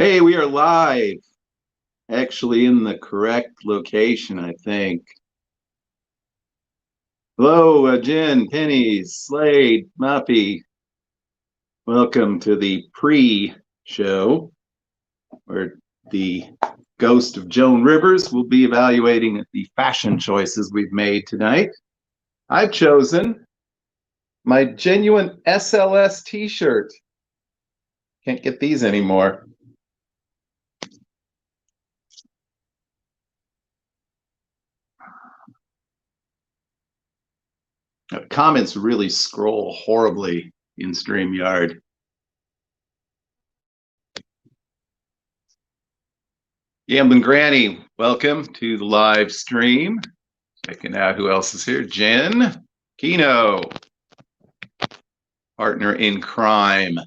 Hey, we are live, actually in the correct location, I think. Hello, Jen, Penny, Slade, Muffy. Welcome to the pre-show, where the ghost of Joan Rivers will be evaluating the fashion choices we've made tonight. I've chosen my genuine SLS t-shirt. Can't get these anymore. Comments really scroll horribly in StreamYard. Gambling Granny, welcome to the live stream. Checking out who else is here. Jen, Kino, partner in crime.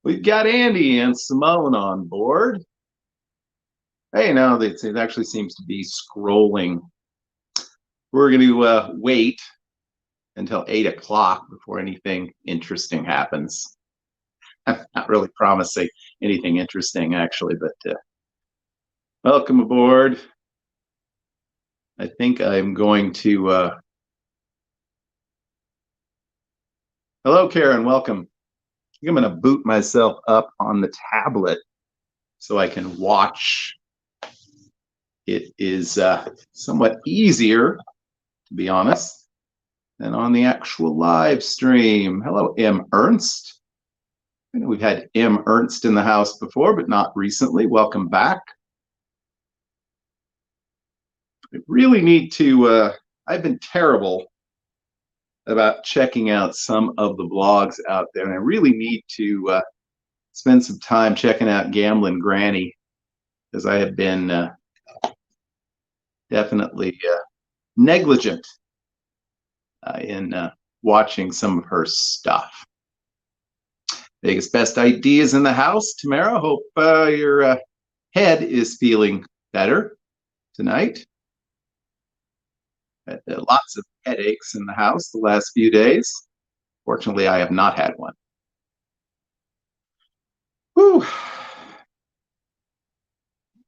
We've got Andy and Simone on board. Hey, no, it actually seems to be scrolling. We're going to wait until 8 o'clock before anything interesting happens. I'm not really promising anything interesting, actually, but welcome aboard. I think I'm going to... Hello, Karen, welcome. I think I'm going to boot myself up on the tablet so I can watch. It is somewhat easier, to be honest, than on the actual live stream. Hello, M. Ernst. I know we've had M. Ernst in the house before, but not recently. Welcome back. I really need to, I've been terrible about checking out some of the blogs out there, and I really need to spend some time checking out Gambling Granny, because I have been definitely negligent in watching some of her stuff. Vegas Best Ideas in the house. Tamara, hope your head is feeling better tonight. Had lots of headaches in the house the last few days. Fortunately, I have not had one. Whew.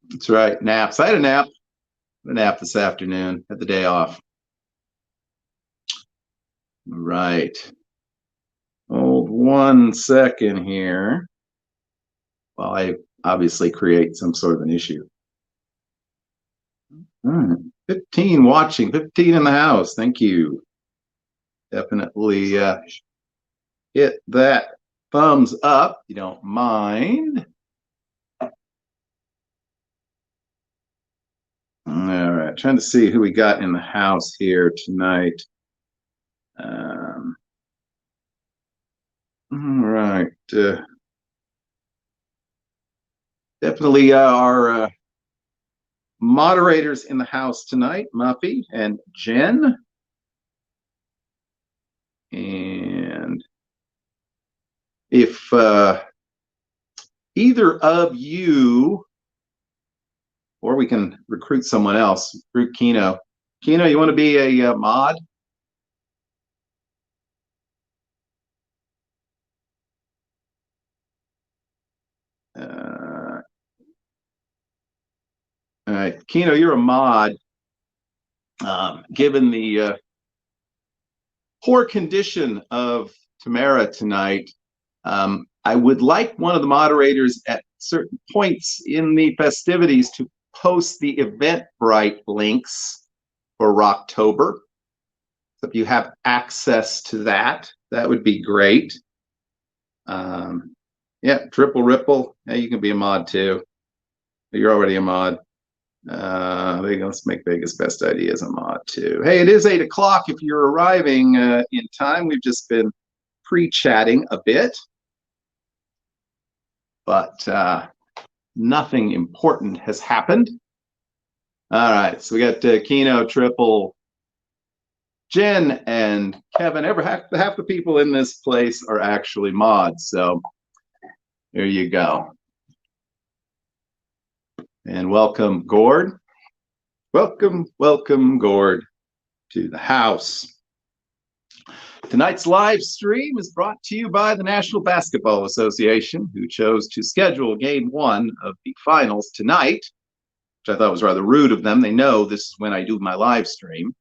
That's right, naps. I had a nap. This afternoon. Had the day off. All right. Hold 1 second here while I obviously create some sort of an issue. All right. 15 watching, 15 in the house. Thank you. Definitely hit that thumbs up if you don't mind. All right, trying to see who we got in the house here tonight. All right. Definitely our moderators in the house tonight, Muffy and Jen. And if either of you, or we can recruit someone else, recruit Kino. Kino, you want to be a mod? All right, Kino, you're a mod. Given the poor condition of Tamara tonight, I would like one of the moderators at certain points in the festivities to post the Eventbrite links for Rocktober. So if you have access to that, that would be great. Yeah, Triple Ripple. Yeah, you can be a mod too. You're already a mod. Let's make Vegas Best Ideas a mod too. Hey, it is 8 o'clock. If you're arriving in time, we've just been pre-chatting a bit, but nothing important has happened. All right, so we got Kino, Triple, Jen, and Kevin. Half the people in this place are actually mods, so there you go. And welcome, Gord. Welcome, Gord, to the house. Tonight's live stream is brought to you by the National Basketball Association, who chose to schedule game one of the finals tonight, which I thought was rather rude of them. They know this is when I do my live stream.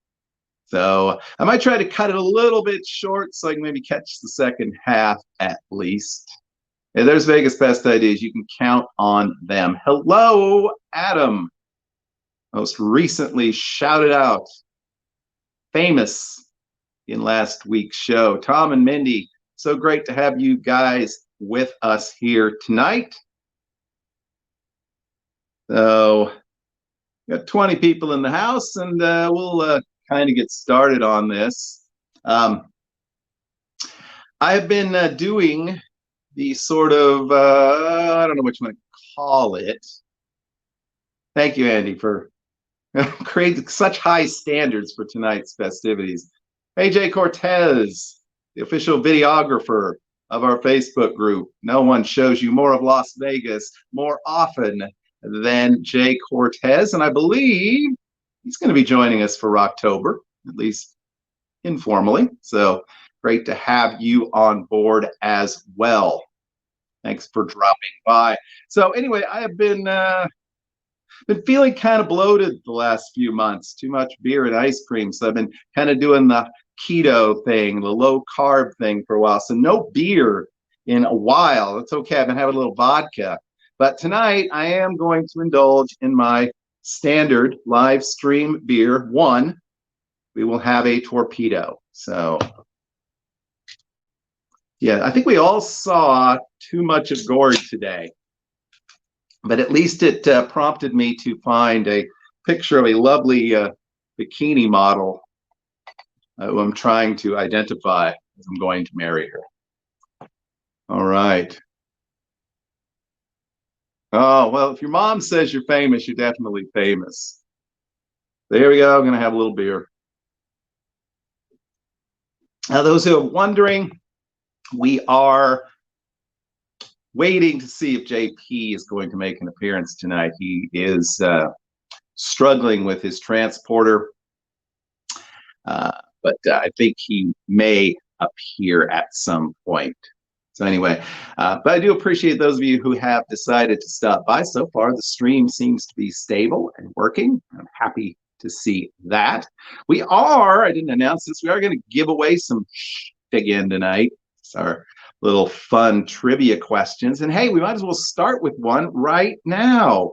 So I might try to cut it a little bit short so I can maybe catch the second half at least. Hey, there's Vegas Best Ideas. You can count on them. Hello, Adam. Most recently shouted out, famous in last week's show. Tom and Mindy, so great to have you guys with us here tonight. So, got 20 people in the house, and we'll kind of get started on this. I have been doing the sort of, I don't know what you want to call it. Thank you, Andy, for creating such high standards for tonight's festivities. AJ Cortez, the official videographer of our Facebook group. No one shows you more of Las Vegas more often than Jay Cortez, and I believe he's going to be joining us for Rocktober, at least informally. So great to have you on board as well. Thanks for dropping by. So anyway, I have been feeling kind of bloated the last few months. Too much beer and ice cream. So I've been kind of doing the keto thing, the low carb thing for a while. So no beer in a while. That's okay. I've been having a little vodka. But tonight I am going to indulge in my standard live stream beer. One, we will have a torpedo. So yeah, I think we all saw Too Much of Gourd today. But at least it prompted me to find a picture of a lovely bikini model who I'm trying to identify as I'm going to marry her. All right. Oh, well, if your mom says you're famous, you're definitely famous. There we go. I'm going to have a little beer. Now, those who are wondering, we are waiting to see if JP is going to make an appearance tonight. He is struggling with his transporter, but I think he may appear at some point. So anyway, but I do appreciate those of you who have decided to stop by. So far, the stream seems to be stable and working. I'm happy to see that. We are, I didn't announce this, we are going to give away some again tonight. It's our little fun trivia questions. And hey, we might as well start with one right now.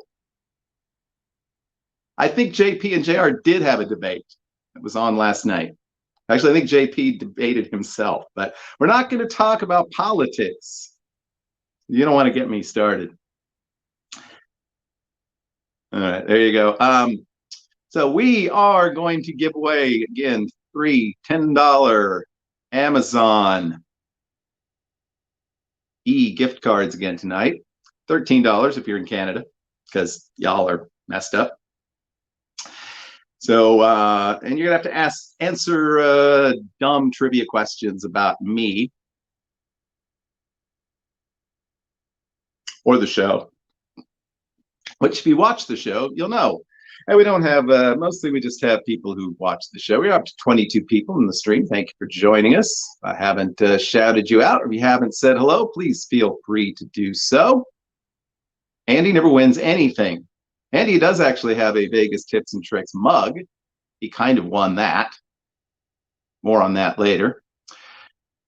I think JP and JR did have a debate. It was on last night. Actually, I think JP debated himself, but we're not going to talk about politics. You don't want to get me started. All right, there you go. So we are going to give away, again, free $10 Amazon gift cards again tonight. $13 if you're in Canada, because y'all are messed up. So, and you're gonna have to answer dumb trivia questions about me or the show. Which, if you watch the show, you'll know. And we don't have, mostly we just have people who watch the show. We're up to 22 people in the stream. Thank you for joining us. If I haven't shouted you out, or if you haven't said hello, please feel free to do so. Andy never wins anything. Andy does actually have a Vegas Tips and Tricks mug. He kind of won that. More on that later.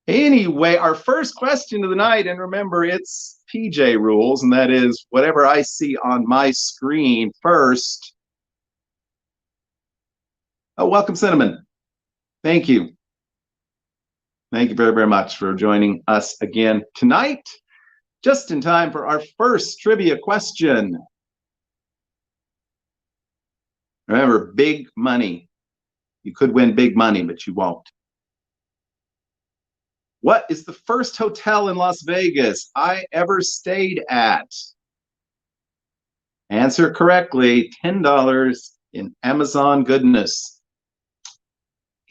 Anyway, our first question of the night, and remember, it's PJ rules, and that is whatever I see on my screen first. Oh, welcome, Cinnamon. Thank you. Thank you very, very much for joining us again tonight. Just in time for our first trivia question. Remember, big money. You could win big money, but you won't. What is the first hotel in Las Vegas I ever stayed at? Answer correctly, $10 in Amazon goodness.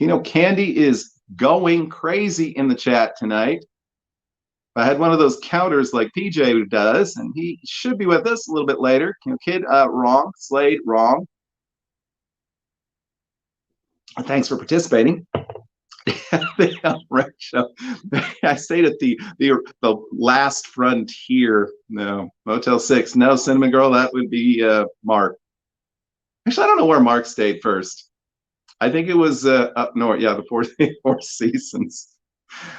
You know, Candy is going crazy in the chat tonight. I had one of those counters like PJ does, and he should be with us a little bit later. You know, Kid, wrong. Slade, wrong. Thanks for participating. The rent show. I stayed at the Last Frontier. No, Motel 6. No, Cinnamon Girl. That would be Mark. Actually, I don't know where Mark stayed first. I think it was up north. Yeah, the Four Seasons.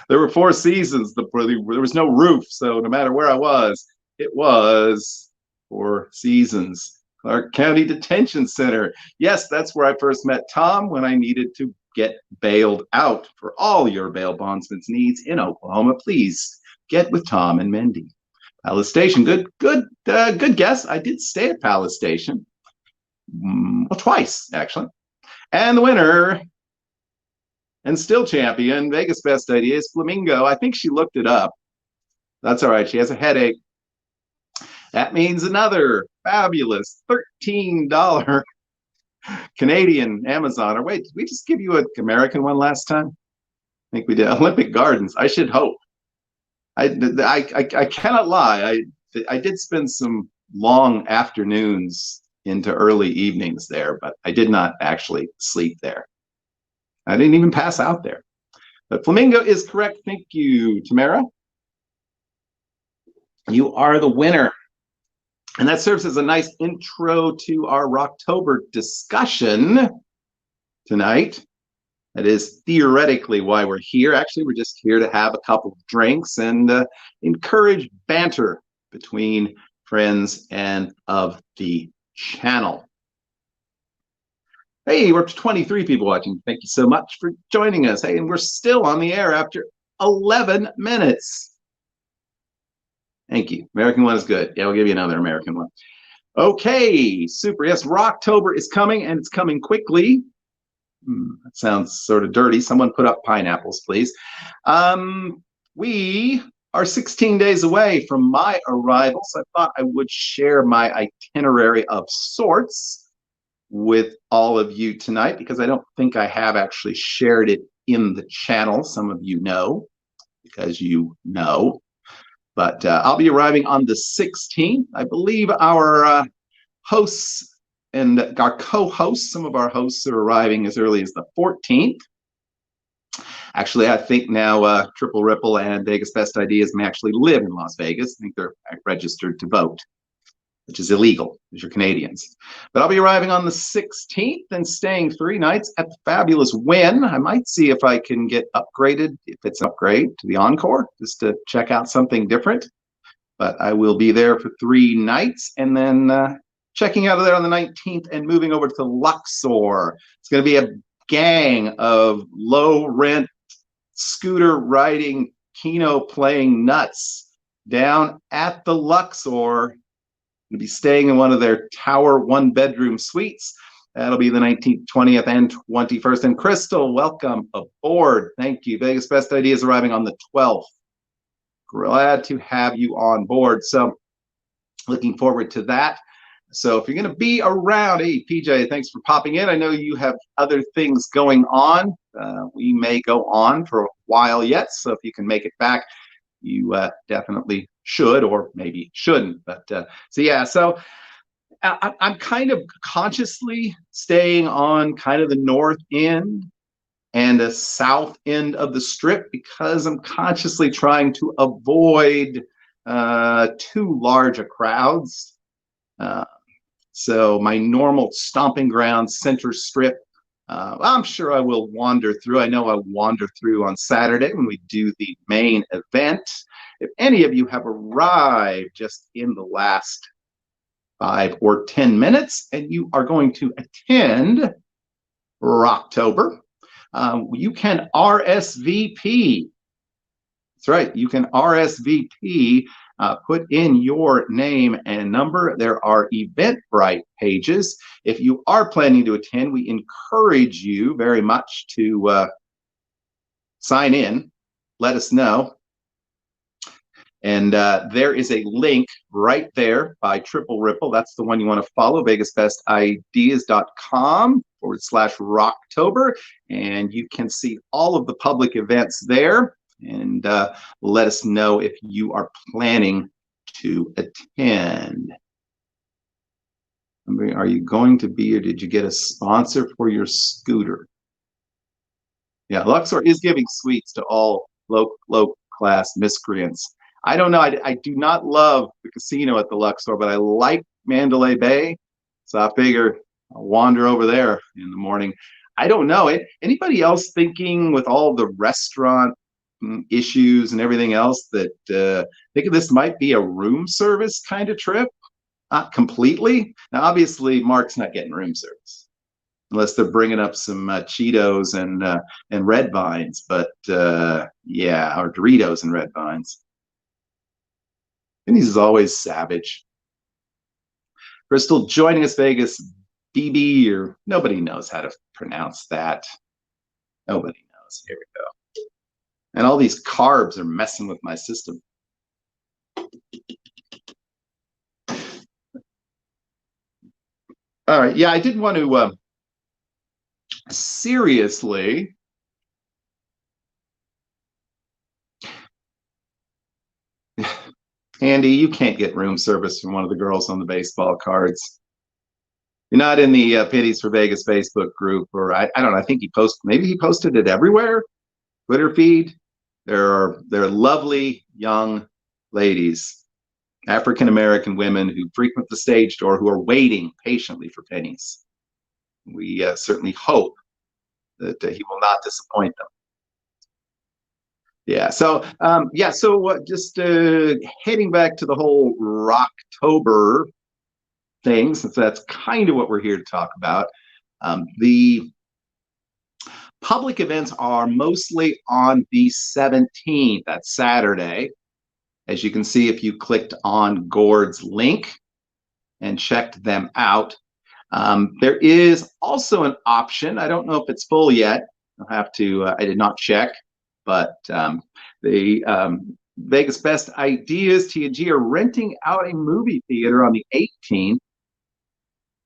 There were 4 seasons. There was no roof, so no matter where I was, it was 4 seasons. Clark County Detention Center. Yes, that's where I first met Tom when I needed to get bailed out. For all your bail bondsman's needs in Oklahoma, please get with Tom and Mindy. Palace Station. Good guess. I did stay at Palace Station. Well, twice, actually. And the winner and still champion, Vegas Best Ideas, Flamingo. I think she looked it up. That's all right. She has a headache. That means another fabulous $13 Canadian Amazon. Or wait, did we just give you an American one last time? I think we did. Olympic Gardens. I should hope. I cannot lie. I did spend some long afternoons into early evenings there, but I did not actually sleep there. I didn't even pass out there. But Flamingo is correct. Thank you, Tamara. You are the winner. And that serves as a nice intro to our Rocktober discussion tonight. That is theoretically why we're here. Actually, we're just here to have a couple of drinks and encourage banter between friends and of the channel. Hey, we're up to 23 people watching. Thank you so much for joining us. Hey, and we're still on the air after 11 minutes. Thank you. American one is good. Yeah, we'll give you another American one. Okay, super. Yes, Rocktober is coming, and it's coming quickly. That sounds sort of dirty. Someone put up pineapples, please. We are 16 days away from my arrival, so I thought I would share my itinerary of sorts with all of you tonight, because I don't think I have actually shared it in the channel. Some of you know, because you know. But I'll be arriving on the 16th. I believe our hosts and our co-hosts, some of our hosts are arriving as early as the 14th. Actually, I think now Triple Ripple and Vegas Best Ideas may actually live in Las Vegas. I think they're registered to vote, which is illegal if you're Canadians. But I'll be arriving on the 16th and staying 3 nights at the fabulous Wynn. I might see if I can get upgraded, if it's an upgrade, to the Encore, just to check out something different. But I will be there for 3 nights, and then checking out of there on the 19th and moving over to Luxor. It's going to be a gang of low-rent, scooter-riding, Keno-playing nuts down at the Luxor. Going to be staying in one of their tower 1-bedroom suites. That'll be the 19th, 20th, and 21st. And Crystal, welcome aboard. Thank you. Vegas Best Ideas arriving on the 12th. Glad to have you on board. So looking forward to that. So if you're going to be around, hey, PJ, thanks for popping in. I know you have other things going on. We may go on for a while yet. So if you can make it back, you definitely should, or maybe shouldn't. But so yeah, so I'm kind of consciously staying on kind of the north end and the south end of the strip, because I'm consciously trying to avoid too large a crowds. So my normal stomping ground, center strip, I'm sure I will wander through. I know I'll wander through on Saturday when we do the main event. If any of you have arrived just in the last 5 or 10 minutes and you are going to attend Rocktober, you can RSVP. That's right, you can RSVP. Put in your name and number. There are Eventbrite pages. If you are planning to attend, we encourage you very much to sign in. Let us know. And there is a link right there by Triple Ripple. That's the one you want to follow, vegasbestideas.com/Rocktober. And you can see all of the public events there. And let us know if you are planning to attend. Are you going to be, or did you get a sponsor for your scooter? Yeah, Luxor is giving sweets to all low class miscreants. I don't know. I do not love the casino at the Luxor, but I like Mandalay Bay, so I figure I'll wander over there in the morning. I don't know. Anybody else thinking with all the restaurant issues and everything else that think this might be a room service kind of trip? Not completely. Now, obviously, Mark's not getting room service unless they're bringing up some Cheetos and red vines, but yeah, or Doritos and red vines. And he's always savage. Crystal joining us, Vegas. BB, or nobody knows how to pronounce that. Nobody knows. Here we go. And all these carbs are messing with my system. All right. Yeah, I did want to seriously. Andy, you can't get room service from one of the girls on the baseball cards. You're not in the Pennies for Vegas Facebook group, or I don't know. I think maybe he posted it everywhere. Twitter feed. They're lovely young ladies, African American women who frequent the stage door, who are waiting patiently for pennies. We certainly hope that he will not disappoint them. Yeah. So just heading back to the whole Rocktober thing, since that's kind of what we're here to talk about. The public events are mostly on the 17th, that's Saturday. As you can see, if you clicked on Gord's link and checked them out, there is also an option. I don't know if it's full yet. I'll have to, I did not check, but the Vegas Best Ideas, TNG, are renting out a movie theater on the 18th.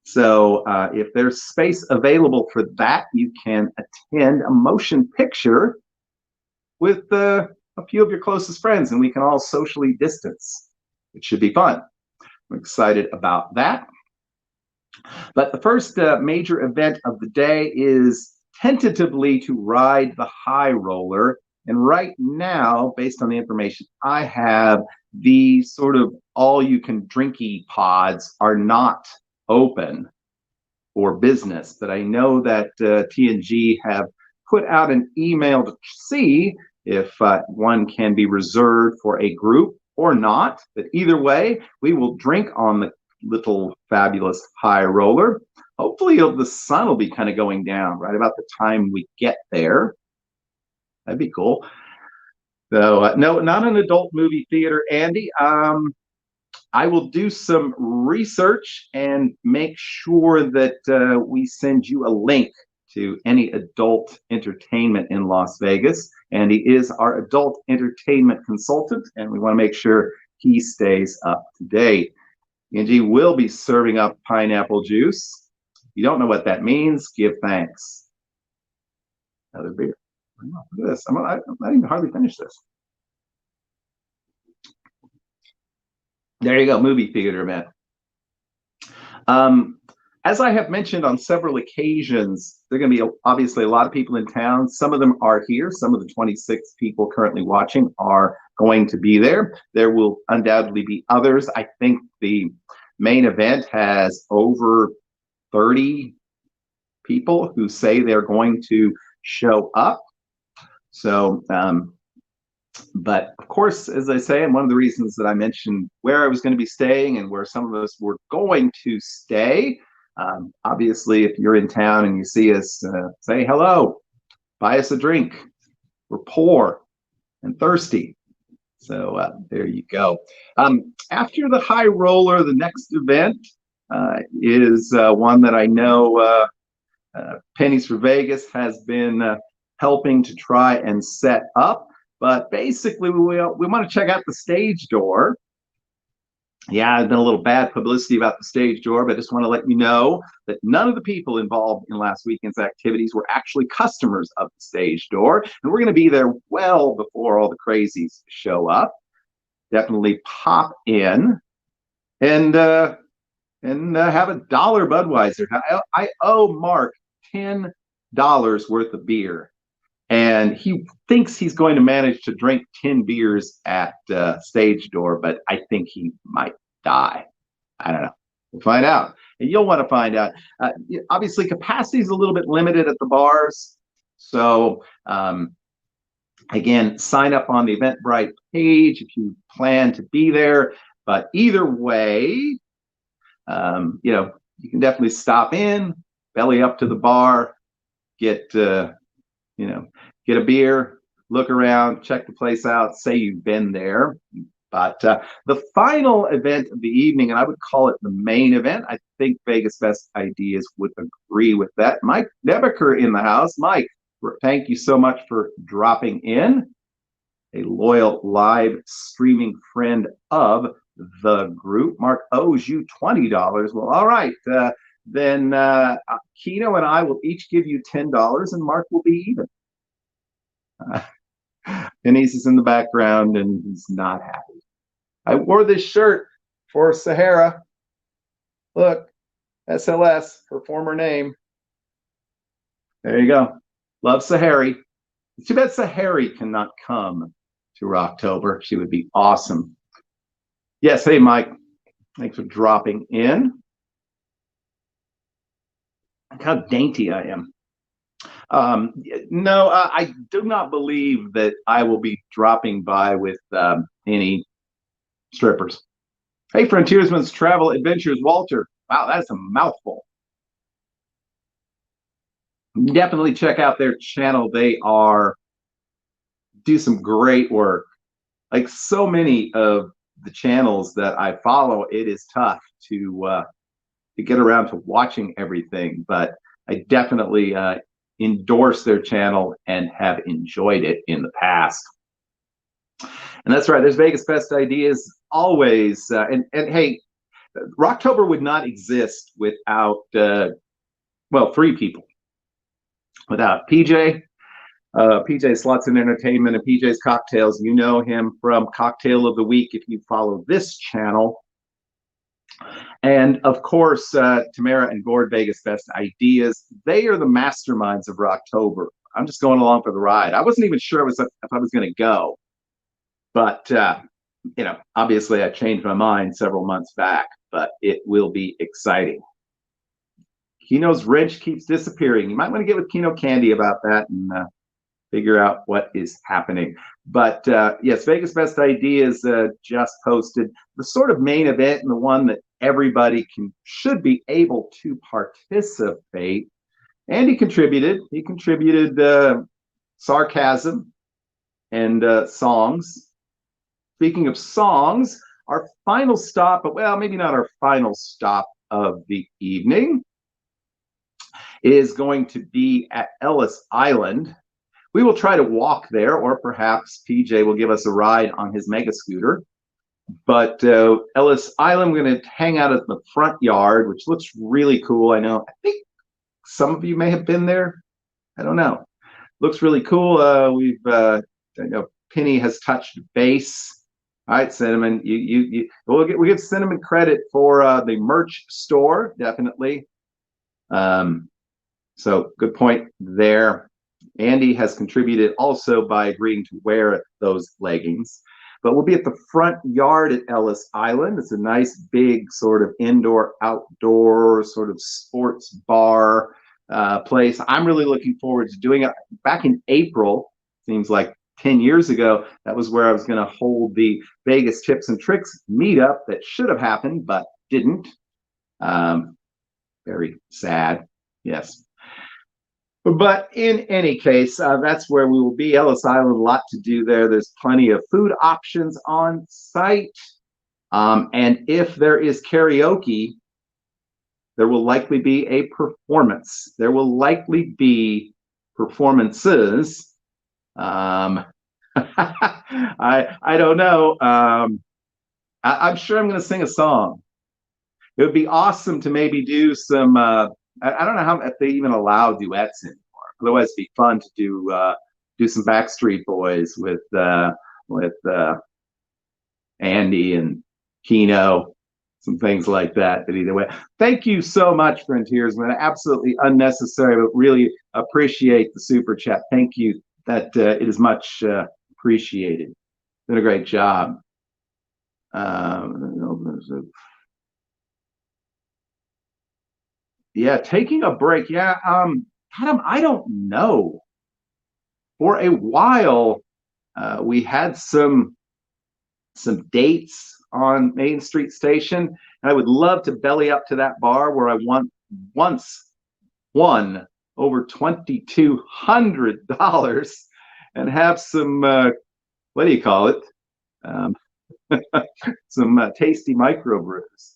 So if there's space available for that, you can attend a motion picture with a few of your closest friends, and we can all socially distance. It should be fun. I'm excited about that. But the first major event of the day is tentatively to ride the high roller. And right now, based on the information I have, the sort of all-you-can-drinky pods are not open for business. But I know that TNG have put out an email to see if one can be reserved for a group or not. But either way, we will drink on the little fabulous high roller. Hopefully the sun will be kind of going down right about the time we get there. That'd be cool. So no, not an adult movie theater, Andy. I will do some research and make sure that we send you a link to any adult entertainment in Las Vegas. And he is our adult entertainment consultant, and we want to make sure he stays up to date. Angie will be serving up pineapple juice. If you don't know what that means, give thanks. Another beer. Look at this. I'm not even hardly finished this. There you go, movie theater event. As I have mentioned on several occasions, there are going to be obviously a lot of people in town. Some of them are here. Some of the 26 people currently watching are going to be there. There will undoubtedly be others. I think the main event has over 30 people who say they're going to show up. So, but of course, as I say, and one of the reasons that I mentioned where I was going to be staying and where some of us were going to stay, obviously, if you're in town and you see us, say hello, buy us a drink. We're poor and thirsty. So there you go. After the high roller, the next event is one that I know Pennies for Vegas has been helping to try and set up. But basically, we want to check out the stage door. Yeah, there's been a little bad publicity about the stage door, but I just want to let you know that none of the people involved in last weekend's activities were actually customers of the stage door. And we're going to be there well before all the crazies show up. Definitely pop in and have a dollar Budweiser. I owe Mark $10 worth of beer. and he thinks he's going to manage to drink 10 beers at stage door, but I think he might die. I don't know. We'll find out. And you'll want to find out. Obviously, capacity is a little bit limited at the bars. So, again, sign up on the Eventbrite page if you plan to be there. But either way, you can definitely stop in, belly up to the bar, get get a beer, look around, check the place out, say you've been there. But the final event of the evening, and I would call it the main event, I think Vegas Best Ideas would agree with that. Mike Nebeker in the house. Mike, thank you so much for dropping in. A loyal live streaming friend of the group. Mark owes you $20. Well, all right. Then Kino and I will each give you $10, and Mark will be even. Denise is in the background, and he's not happy. I wore this shirt for Sahara. Look, SLS, her former name. There you go. Love Sahari. Too bad Sahari cannot come to Rocktober. She would be awesome. Yes, hey, Mike. Thanks for dropping in. Look how dainty I am. No, I do not believe that I will be dropping by with any strippers. Hey, Frontiersman's Travel Adventures, Walter. Wow, that's a mouthful. Definitely check out their channel. They do some great work. Like so many of the channels that I follow, it is tough to get around to watching everything, but I definitely endorse their channel and have enjoyed it in the past. And that's right, there's Vegas Best Ideas always. And hey, Rocktober would not exist without, three people. Without PJ, PJ Slots and Entertainment, and PJ's Cocktails. You know him from Cocktail of the Week if you follow this channel. And of course, Tamara and Gord, Vegas Best Ideas. They are the masterminds of Rocktober. I'm just going along for the ride. I wasn't even sure if I was going to go, but obviously I changed my mind several months back. But it will be exciting. Kino's wrench keeps disappearing. You might want to get with Kino Candy about that and figure out what is happening. But yes, Vegas Best Ideas just posted the sort of main event and the one that everybody should be able to participate. And he contributed. He contributed sarcasm and songs. Speaking of songs, our final stop, well, maybe not our final stop of the evening, is going to be at Ellis Island. We will try to walk there, or perhaps PJ will give us a ride on his mega scooter. But Ellis Island, we're going to hang out at the front yard, which looks really cool. I think some of you may have been there. I don't know. Looks really cool. I know Penny has touched base. All right, Cinnamon, we'll give Cinnamon credit for the merch store, definitely. So good point there. Andy has contributed also by agreeing to wear those leggings. But we'll be at the front yard at Ellis Island. It's a nice big sort of indoor-outdoor sort of sports bar place. I'm really looking forward to doing it. Back in April, seems like 10 years ago, that was where I was going to hold the Vegas Tips and Tricks meetup that should have happened, but didn't. Very sad, yes. But in any case, that's where we will be. Ellis Island, a lot to do there. There's plenty of food options on site. And if there is karaoke, there will likely be a performance. There will likely be performances. I don't know. I'm sure I'm going to sing a song. It would be awesome to maybe do some... I don't know if they even allow duets anymore. Otherwise, it'd be fun to do some Backstreet Boys with Andy and Kino, some things like that. But either way, thank you so much, Frontiersman. Absolutely unnecessary, but really appreciate the super chat. Thank you that it is much appreciated. Did a great job. Yeah, taking a break. Yeah, Adam, I don't know. For a while, we had some dates on Main Street Station, and I would love to belly up to that bar where I once won over $2,200 and have some what do you call it? Um, some tasty microbrews.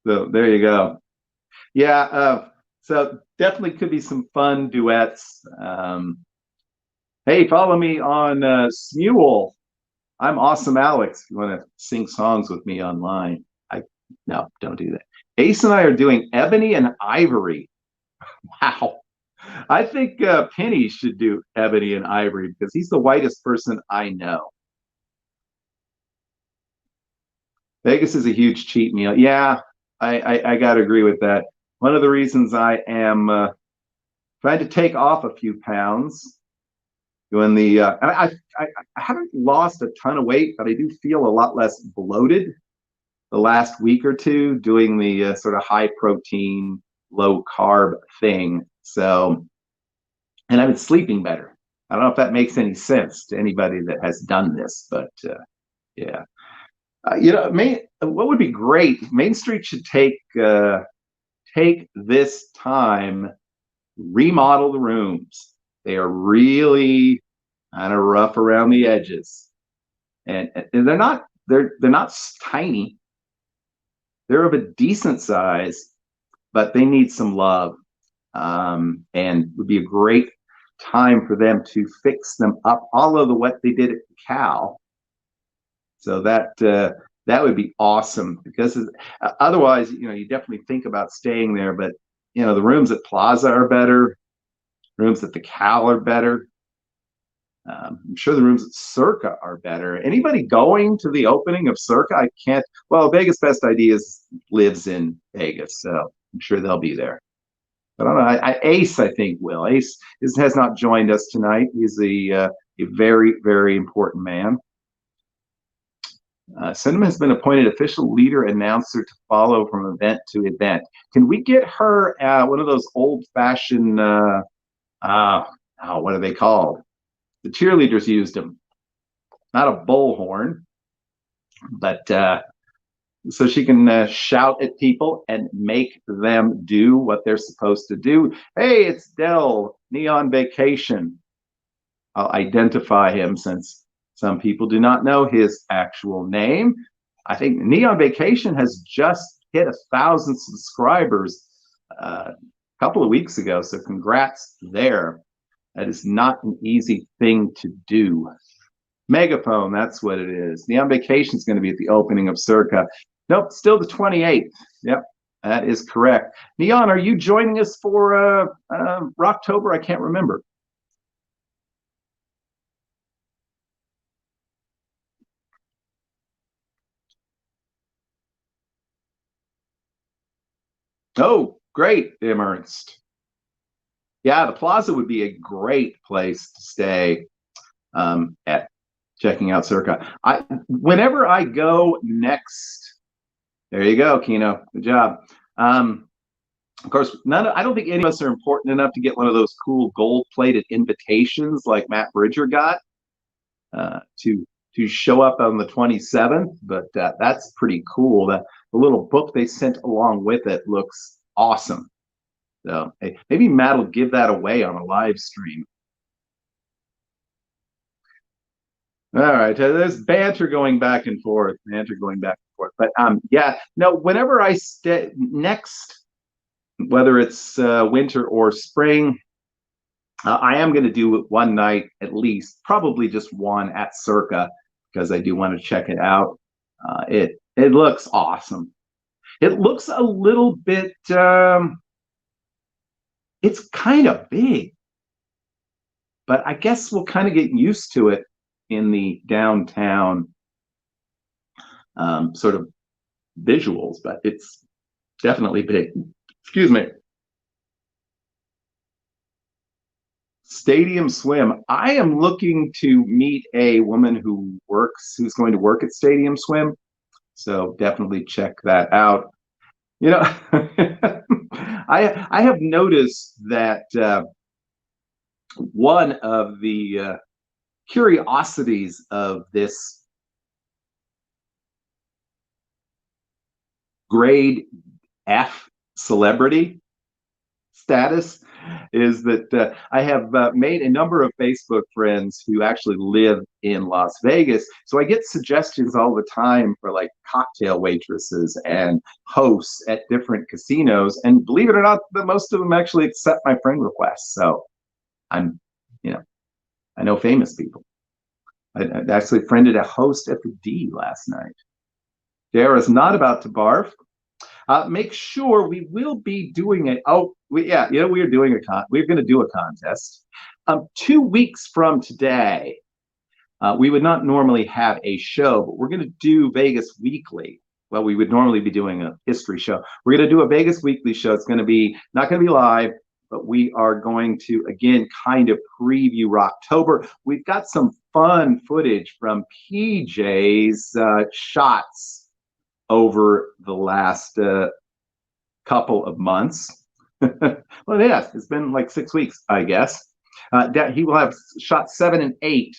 So there you go. Yeah, so definitely could be some fun duets. Hey, follow me on Smule. I'm Awesome Alex. If you want to sing songs with me online, no, don't do that. Ace and I are doing Ebony and Ivory. Wow. I think Penny should do Ebony and Ivory because he's the whitest person I know. Vegas is a huge cheat meal. Yeah, I got to agree with that. One of the reasons I am trying to take off a few pounds, doing the I haven't lost a ton of weight, but I do feel a lot less bloated the last week or two doing the sort of high protein, low carb thing. So, and I've been sleeping better. I don't know if that makes any sense to anybody that has done this, but yeah. What would be great? Main Street should take this time, remodel the rooms. They are really kind of rough around the edges, and they're not tiny. They're of a decent size, but they need some love, and would be a great time for them to fix them up, all of what they did at Cal. So that would be awesome because otherwise, you definitely think about staying there. But the rooms at Plaza are better, rooms at the Cal are better. I'm sure the rooms at Circa are better. Anybody going to the opening of Circa? I can't. Well, Vegas Best Ideas lives in Vegas, so I'm sure they'll be there. But I don't know. Ace, I think, will. Ace has not joined us tonight. He's a very, very important man. Cinema has been appointed official leader announcer to follow from event to event. Can we get her one of those old-fashioned, what are they called? The cheerleaders used them. Not a bullhorn, but so she can shout at people and make them do what they're supposed to do. Hey, it's Dell, Neon Vacation. I'll identify him since some people do not know his actual name. I think Neon Vacation has just hit 1,000 subscribers a couple of weeks ago, so congrats there. That is not an easy thing to do. Megaphone, that's what it is. Neon Vacation is going to be at the opening of Circa. Nope, still the 28th. Yep, that is correct. Neon, are you joining us for Rocktober? I can't remember. Oh, great, Ernst. Yeah, the Plaza would be a great place to stay at checking out Circa. Whenever I go next, there you go, Kino. Good job. Of course, I don't think any of us are important enough to get one of those cool gold-plated invitations like Matt Bridger got to show up on the 27th, but that's pretty cool. The little book they sent along with it looks awesome. So hey, maybe Matt will give that away on a live stream. All right, there's banter going back and forth, But yeah, no. Whenever I stay next, whether it's winter or spring, I am going to do it one night at least, probably just one at Circa because I do want to check it out. It looks awesome. It looks a little bit. It's kind of big, but I guess we'll kind of get used to it in the downtown sort of visuals, but it's definitely big. Excuse me. Stadium Swim. I am looking to meet a woman who's going to work at Stadium Swim. So definitely check that out. You know, I have noticed that one of the curiosities of this grade F celebrity status is that I have made a number of Facebook friends who actually live in Las Vegas. So I get suggestions all the time for like cocktail waitresses and hosts at different casinos. And believe it or not, most of them actually accept my friend requests. So I'm, you know, I know famous people. I actually friended a host at the D last night. Dara's not about to barf. Make sure we will be doing a we're doing we're going to do a contest. 2 weeks from today, we would not normally have a show, but we're going to do Vegas Weekly. Well, we would normally be doing a history show. We're going to do a Vegas Weekly show. It's going to be not going to be live, but we are going to again kind of preview Rocktober. We've got some fun footage from PJ's shots over the last couple of months. Well, yes, it's been like 6 weeks, I guess. He will have shot 7 and 8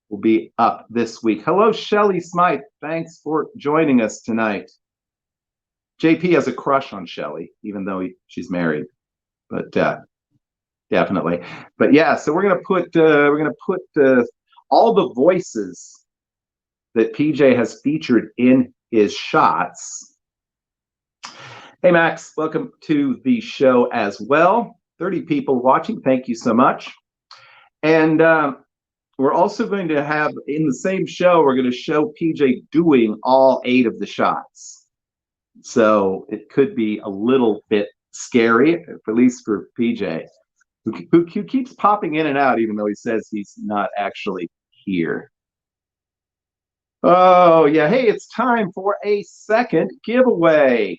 will be up this week. Hello, Shelly Smythe. Thanks for joining us tonight. JP has a crush on Shelly, even though she's married, but definitely. But yeah, so we're gonna put all the voices that PJ has featured in his shots. Hey, Max, welcome to the show as well. 30 people watching. Thank you so much. And we're also going to have, in the same show, we're going to show PJ doing all 8 of the shots. So it could be a little bit scary, at least for PJ, who keeps popping in and out, even though he says he's not actually here. Oh, yeah. Hey, it's time for a second giveaway.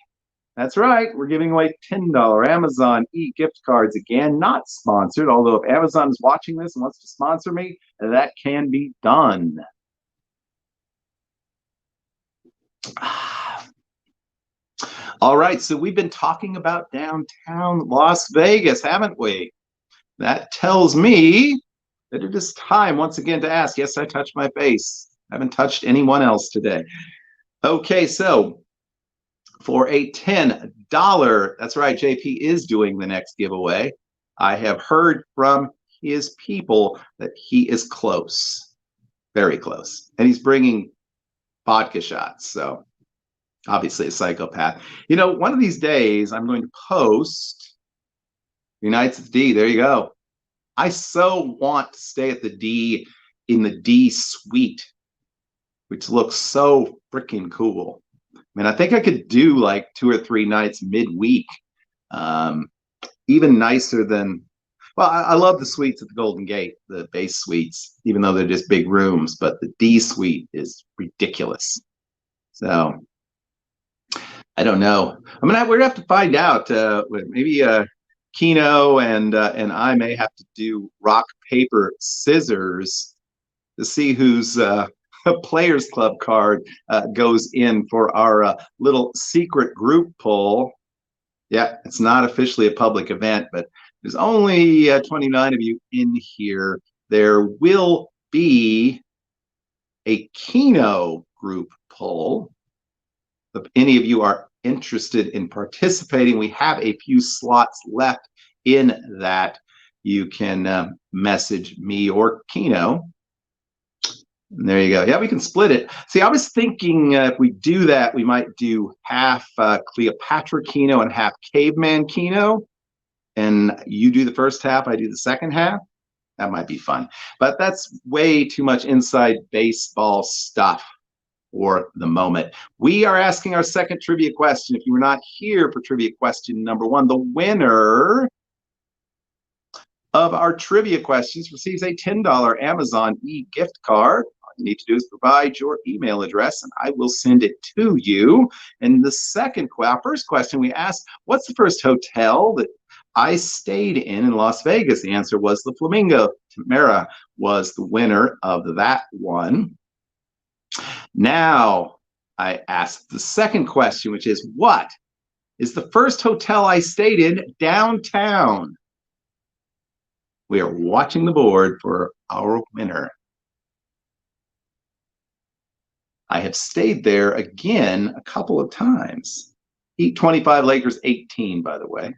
That's right. We're giving away $10 Amazon e-gift cards again, not sponsored, although if Amazon is watching this and wants to sponsor me, that can be done. All right. So we've been talking about downtown Las Vegas, haven't we? That tells me that it is time once again to ask. Yes, I touched my face. I haven't touched anyone else today. Okay, so for a $10, that's right, JP is doing the next giveaway. I have heard from his people that he is close, very close, and he's bringing vodka shots. So obviously a psychopath. You know, one of these days I'm going to post Unites at the D. There you go. I so want to stay at the D in the D suite, which looks so freaking cool. I mean, I think I could do like 2 or 3 nights midweek, even nicer than, well, I love the suites at the Golden Gate, the base suites, even though they're just big rooms, but the D suite is ridiculous. So I don't know. I mean, we're gonna have to find out. Maybe Kino and I may have to do rock, paper, scissors to see whose Players Club card goes in for our little secret group poll. Yeah, it's not officially a public event, but there's only 29 of you in here. There will be a Kino group poll. If any of you are interested in participating, we have a few slots left in that. You can message me or Kino. And there you go. Yeah, we can split it. See, I was thinking if we do that, we might do half Cleopatra Kino and half Caveman Kino. And you do the first half, I do the second half. That might be fun. But that's way too much inside baseball stuff for the moment. We are asking our second trivia question. If you were not here for trivia question number 1, the winner of our trivia questions receives a $10 Amazon e-gift card. All you need to do is provide your email address and I will send it to you. And the our first question we asked, what's the first hotel that I stayed in Las Vegas? The answer was the Flamingo. Tamara was the winner of that one. Now, I asked the second question, which is, what is the first hotel I stayed in downtown? We are watching the board for our winner. I have stayed there again a couple of times. Heat 25, Lakers 18, by the way,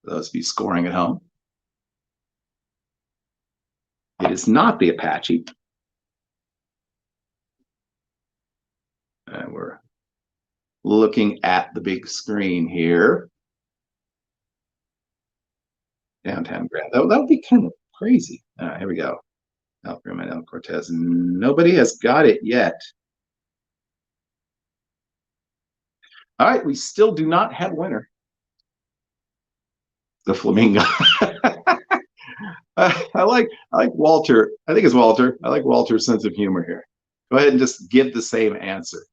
for those of you scoring at home. It is not the Apache. And we're looking at the big screen here. Downtown Grand. That would be kind of crazy. Here we go. El Cortez. Nobody has got it yet. All right, we still do not have a winner. The Flamingo. I like Walter. I think it's Walter. I like Walter's sense of humor here. Go ahead and just give the same answer.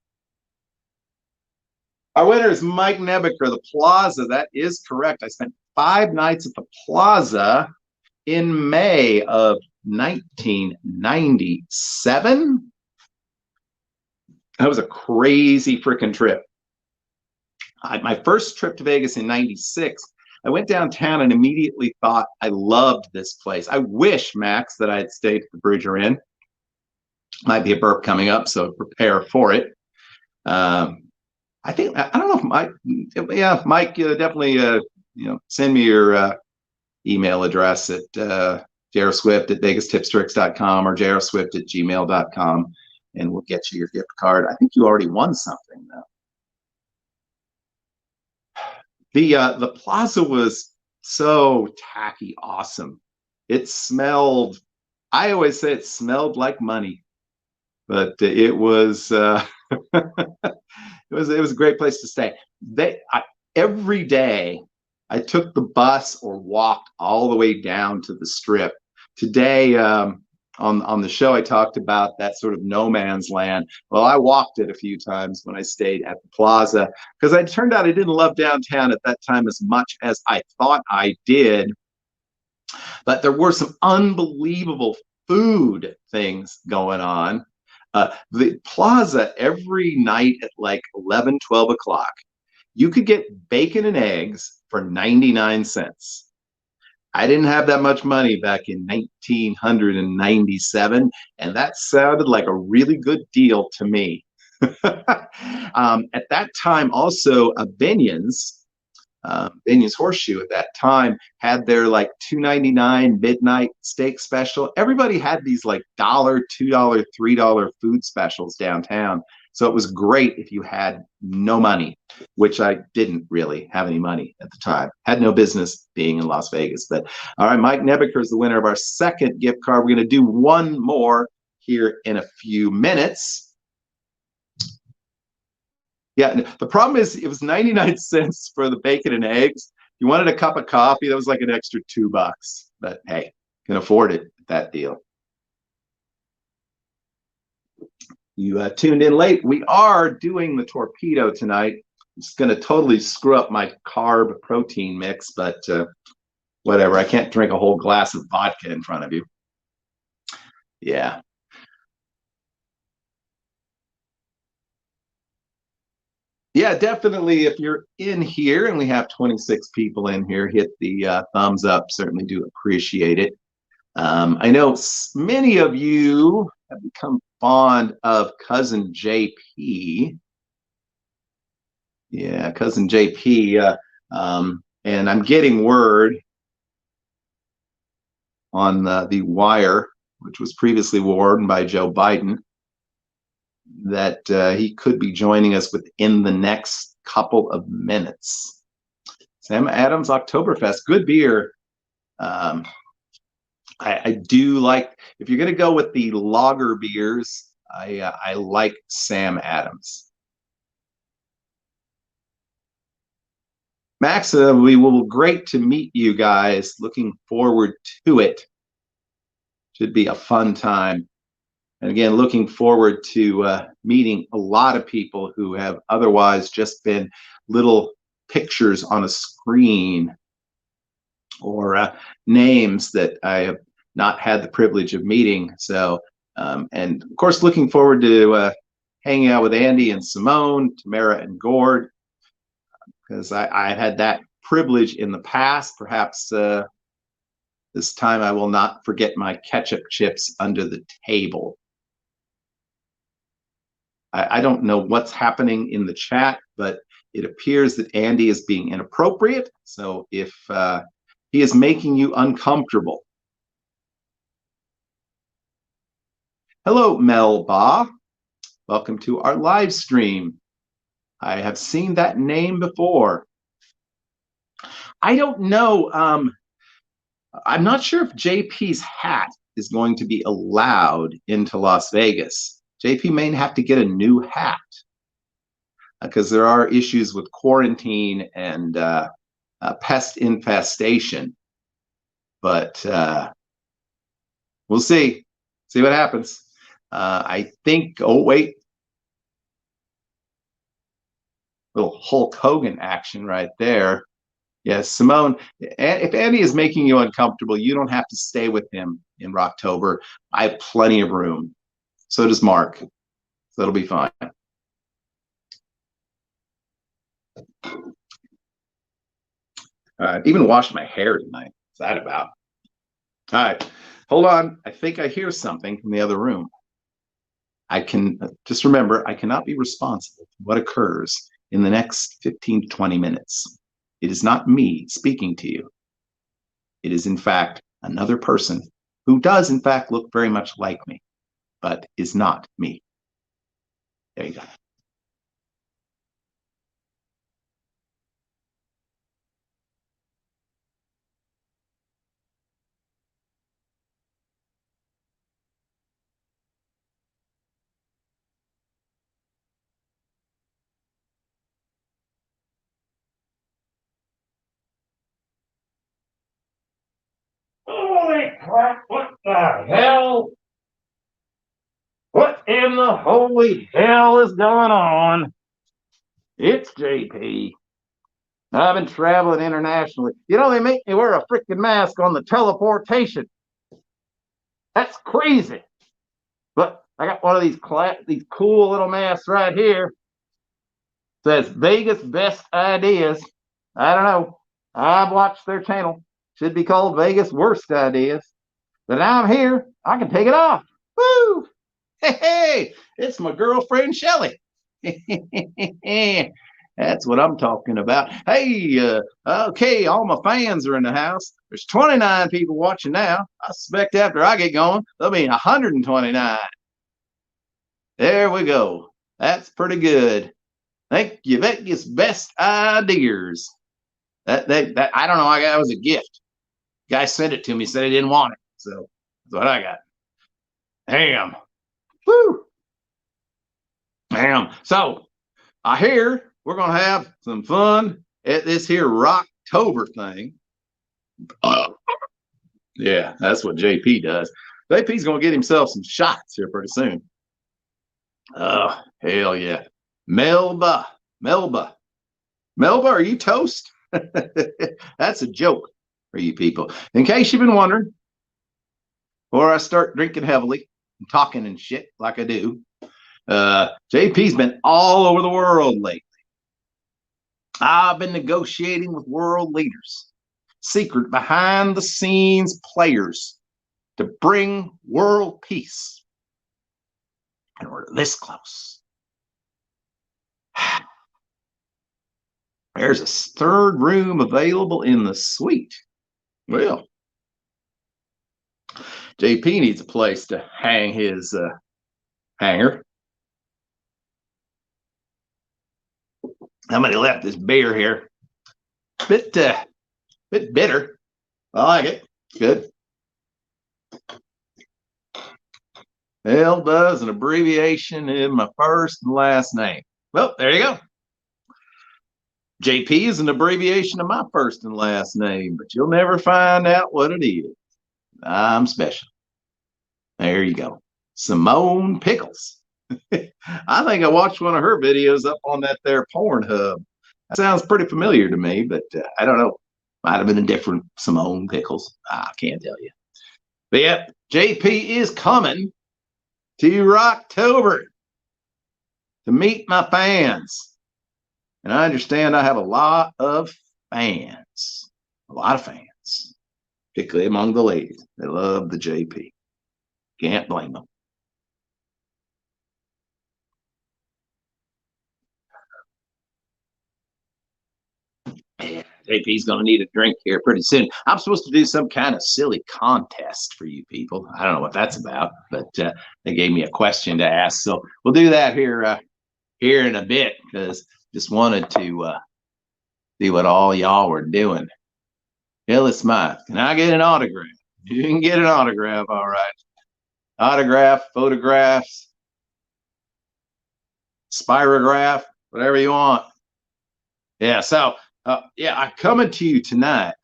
Our winner is Mike Nebeker, the Plaza. That is correct. I spent 5 nights at the Plaza in May of 1997. That was a crazy freaking trip. My first trip to Vegas in 96, I went downtown and immediately thought I loved this place. I wish, Max, that I had stayed at the Bridger Inn. Might be a burp coming up, so prepare for it. I don't know if Mike, Mike, definitely, send me your email address at jaroswift@vegastipstricks.com or jaroswift@gmail.com, and we'll get you your gift card. I think you already won something, though. The Plaza was so tacky awesome. It smelled, I always say it smelled like money, but it was it was a great place to stay. Every day I took the bus or walked all the way down to the Strip. Today, on the show, I talked about that sort of no man's land. Well, I walked it a few times when I stayed at the Plaza, because it turned out I didn't love downtown at that time as much as I thought I did. But there were some unbelievable food things going on. The Plaza, every night at like 11, 12 o'clock, you could get bacon and eggs for 99 cents. I didn't have that much money back in 1997, and that sounded like a really good deal to me. At that time, also, Binion's Horseshoe at that time had their like $2.99 midnight steak special. Everybody had these like $1, $2, $3 food specials downtown. So it was great if you had no money, which I didn't really have any money at the time. Had no business being in Las Vegas. But all right, Mike Nebeker is the winner of our second gift card. We're going to do one more here in a few minutes. Yeah, the problem is it was 99 cents for the bacon and eggs. If you wanted a cup of coffee, that was like an extra $2. But hey, can afford it at that deal. You tuned in late. We are doing the torpedo tonight. It's going to totally screw up my carb protein mix, but whatever. I can't drink a whole glass of vodka in front of you. Yeah. Yeah, definitely. If you're in here, and we have 26 people in here, hit the thumbs up. Certainly do appreciate it. I know many of you have become fond of Cousin JP. Yeah, Cousin JP. And I'm getting word on the wire, which was previously warned by Joe Biden, that he could be joining us within the next couple of minutes. Sam Adams Oktoberfest, good beer. I do like, if you're going to go with the lager beers, I like Sam Adams. Max, we will great to meet you guys. Looking forward to it. Should be a fun time. And again, looking forward to meeting a lot of people who have otherwise just been little pictures on a screen. or names that I have not had the privilege of meeting. So, and of course, looking forward to hanging out with Andy and Simone, Tamara and Gord, because I had that privilege in the past. Perhaps this time I will not forget my ketchup chips under the table. I don't know what's happening in the chat, but it appears that Andy is being inappropriate. So if he is making you uncomfortable. Hello, Melba. Welcome to our live stream. I have seen that name before. I don't know. I'm not sure if JP's hat is going to be allowed into Las Vegas. JP may have to get a new hat because there are issues with quarantine and pest infestation. But we'll see what happens. I think, oh, wait. Little Hulk Hogan action right there. Yes, Simone, if Andy is making you uncomfortable, you don't have to stay with him in Rocktober. I have plenty of room. So does Mark. So it'll be fine. Even washed my hair tonight. What's that about? All right, hold on. I think I hear something from the other room. I can just remember, I cannot be responsible for what occurs in the next 15 to 20 minutes. It is not me speaking to you. It is, in fact, another person who does, in fact, look very much like me, but is not me. There you go. Holy crap, what the hell? What in the holy hell is going on? It's JP. I've been traveling internationally. You know, they make me wear a freaking mask on the teleportation. That's crazy. But I got one of these cool little masks right here. It says Vegas Best Ideas. I don't know. I've watched their channel. Should be called Vegas Worst Ideas. But now I'm here. I can take it off. Woo! Hey, it's my girlfriend Shelly. That's what I'm talking about. Hey, okay, all my fans are in the house. There's 29 people watching now. I suspect after I get going, there'll be 129. There we go. That's pretty good. Thank you, Vegas Best Ideas. That I don't know. That was a gift. Guy sent it to me. Said he didn't want it, so that's what I got. Damn. Woo. Damn. So I hear we're gonna have some fun at this here Rocktober thing. Yeah, that's what JP does. JP's gonna get himself some shots here pretty soon. Oh, hell yeah. Melba, are you toast? That's a joke for you people. In case you've been wondering, before I start drinking heavily and talking and shit like I do, JP's been all over the world lately. I've been negotiating with world leaders, secret behind the scenes players to bring world peace. And we're this close. There's a third room available in the suite. Well, JP needs a place to hang his hanger. Somebody left this beer here. Bit bitter. I like it. Good. Elba's an abbreviation in my first and last name. Well, there you go. JP is an abbreviation of my first and last name, but you'll never find out what it is. I'm special. There you go. Simone Pickles. I think I watched one of her videos up on that there Pornhub. That sounds pretty familiar to me, but I don't know. Might have been a different Simone Pickles. I can't tell you. But yep, JP is coming to Rocktober to meet my fans. And I understand I have a lot of fans. A lot of fans. Particularly among the ladies. They love the JP. Can't blame them. Yeah, JP's going to need a drink here pretty soon. I'm supposed to do some kind of silly contest for you people. I don't know what that's about, but they gave me a question to ask. So we'll do that here in a bit because just wanted to see what all y'all were doing. Hillis Smythe, can I get an autograph? You can get an autograph, all right. Autograph, photographs, spirograph, whatever you want. Yeah, so yeah, I'm coming to you tonight.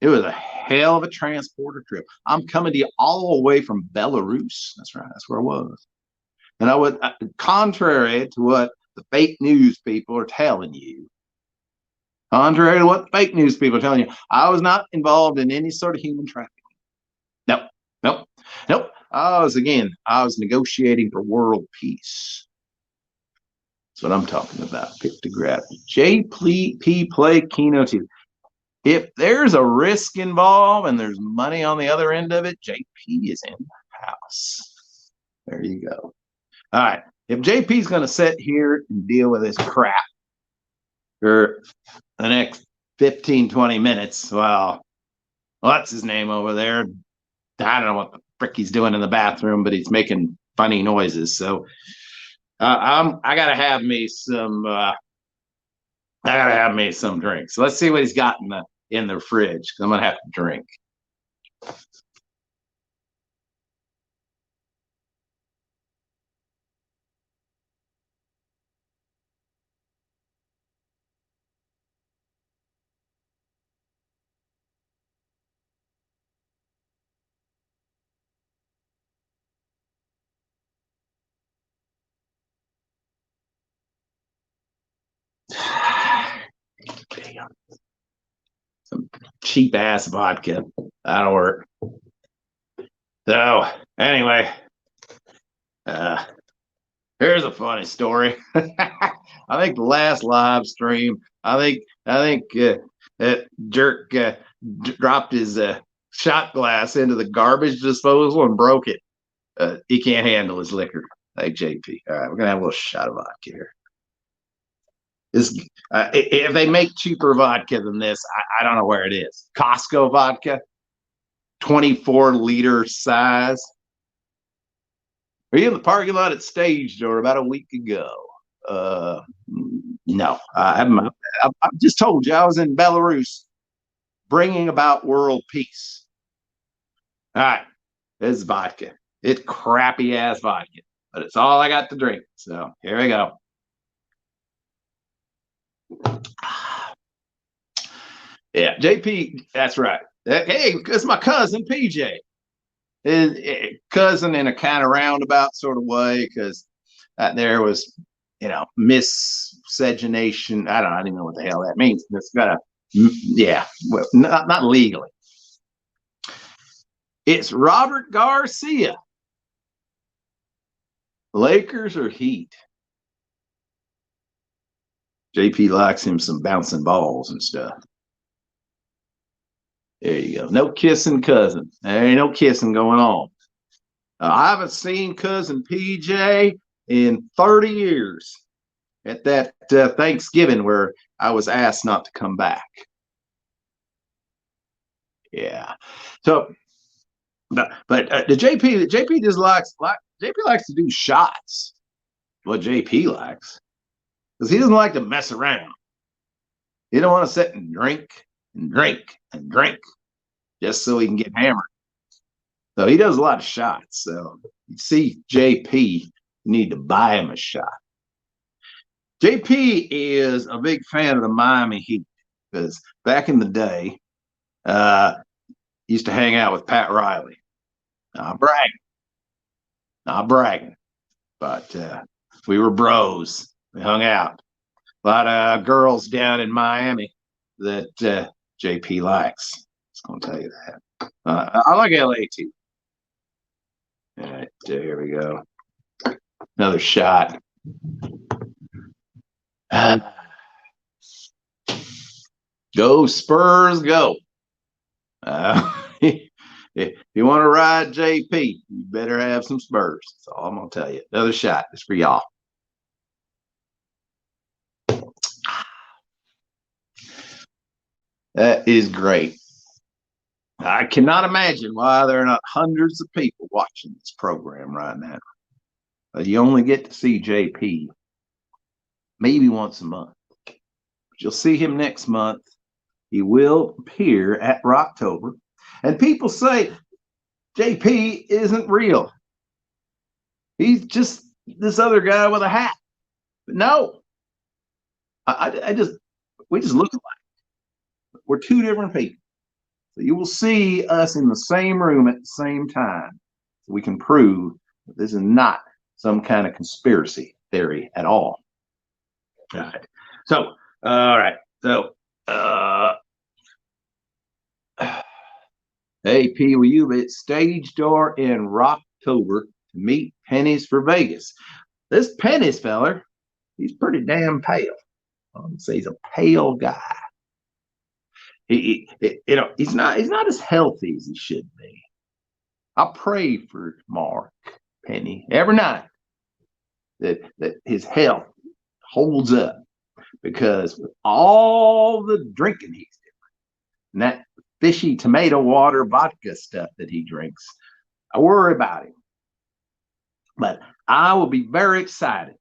It was a hell of a transporter trip. I'm coming to you all the way from Belarus. That's right, that's where I was. And I would, contrary to what the fake news people are telling you, contrary to what the fake news people are telling you, I was not involved in any sort of human trafficking. Nope, nope, nope. I was negotiating for world peace. That's what I'm talking about. Pictograph. JP play Keno 2. If there's a risk involved and there's money on the other end of it, JP is in the house. There you go. All right. If JP's going to sit here and deal with this crap for the next 15, 20 minutes, well, what's his name over there? I don't know what the frick he's doing in the bathroom, but he's making funny noises. So I gotta have me some. I gotta have me some drinks. So let's see what he's got in the fridge. Because I'm gonna have to drink. Some cheap ass vodka. That'll work. So anyway, here's a funny story. I think the last live stream, I think that jerk dropped his shot glass into the garbage disposal and broke it. He can't handle his liquor, like JP. All right, we're gonna have a little shot of vodka here. This, if they make cheaper vodka than this, I don't know where it is. Costco vodka, 24-liter size. Are you in the parking lot at Stage Door about a week ago? No, I just told you I was in Belarus bringing about world peace. All right, this is vodka. It's crappy ass vodka, but it's all I got to drink. So here we go. Yeah, JP, that's right. Hey, it's my cousin PJ. His cousin in a kind of roundabout sort of way, because there was, miscegenation. I don't even know what the hell that means. It's got a, yeah, well, not legally. It's Robert Garcia. Lakers or Heat? JP likes him some bouncing balls and stuff. There you go. No kissing cousin. There ain't no kissing going on. I haven't seen cousin PJ in 30 years at that Thanksgiving where I was asked not to come back. Yeah. So, but the JP just JP likes to do shots. What JP likes, because he doesn't like to mess around. He don't want to sit and drink and drink and drink just so he can get hammered. So he does a lot of shots. So you see JP, you need to buy him a shot. JP is a big fan of the Miami Heat because back in the day, he used to hang out with Pat Riley. Not bragging, but we were bros. We hung out. A lot of girls down in Miami that JP likes. Just gonna tell you that. I like LA too. All right, here we go. Another shot. Go Spurs, go. If you want to ride JP, you better have some Spurs. That's all I'm gonna tell you. Another shot. It's for y'all. That is great. I cannot imagine why there are not hundreds of people watching this program right now. You only get to see JP maybe once a month. But you'll see him next month. He will appear at Rocktober. And people say JP isn't real. He's just this other guy with a hat. But no, we just look alike. We're two different people. So you will see us in the same room at the same time. We can prove that this is not some kind of conspiracy theory at all. All right. So, all right. So, hey, P, will you be at Stage Door in Rocktober to meet Pennies for Vegas? This Pennies feller, he's pretty damn pale. I'll say he's a pale guy. He's not as healthy as he should be. I pray for Mark Penny every night that his health holds up, because with all the drinking he's doing and that fishy tomato water vodka stuff that he drinks, I worry about him. But I will be very excited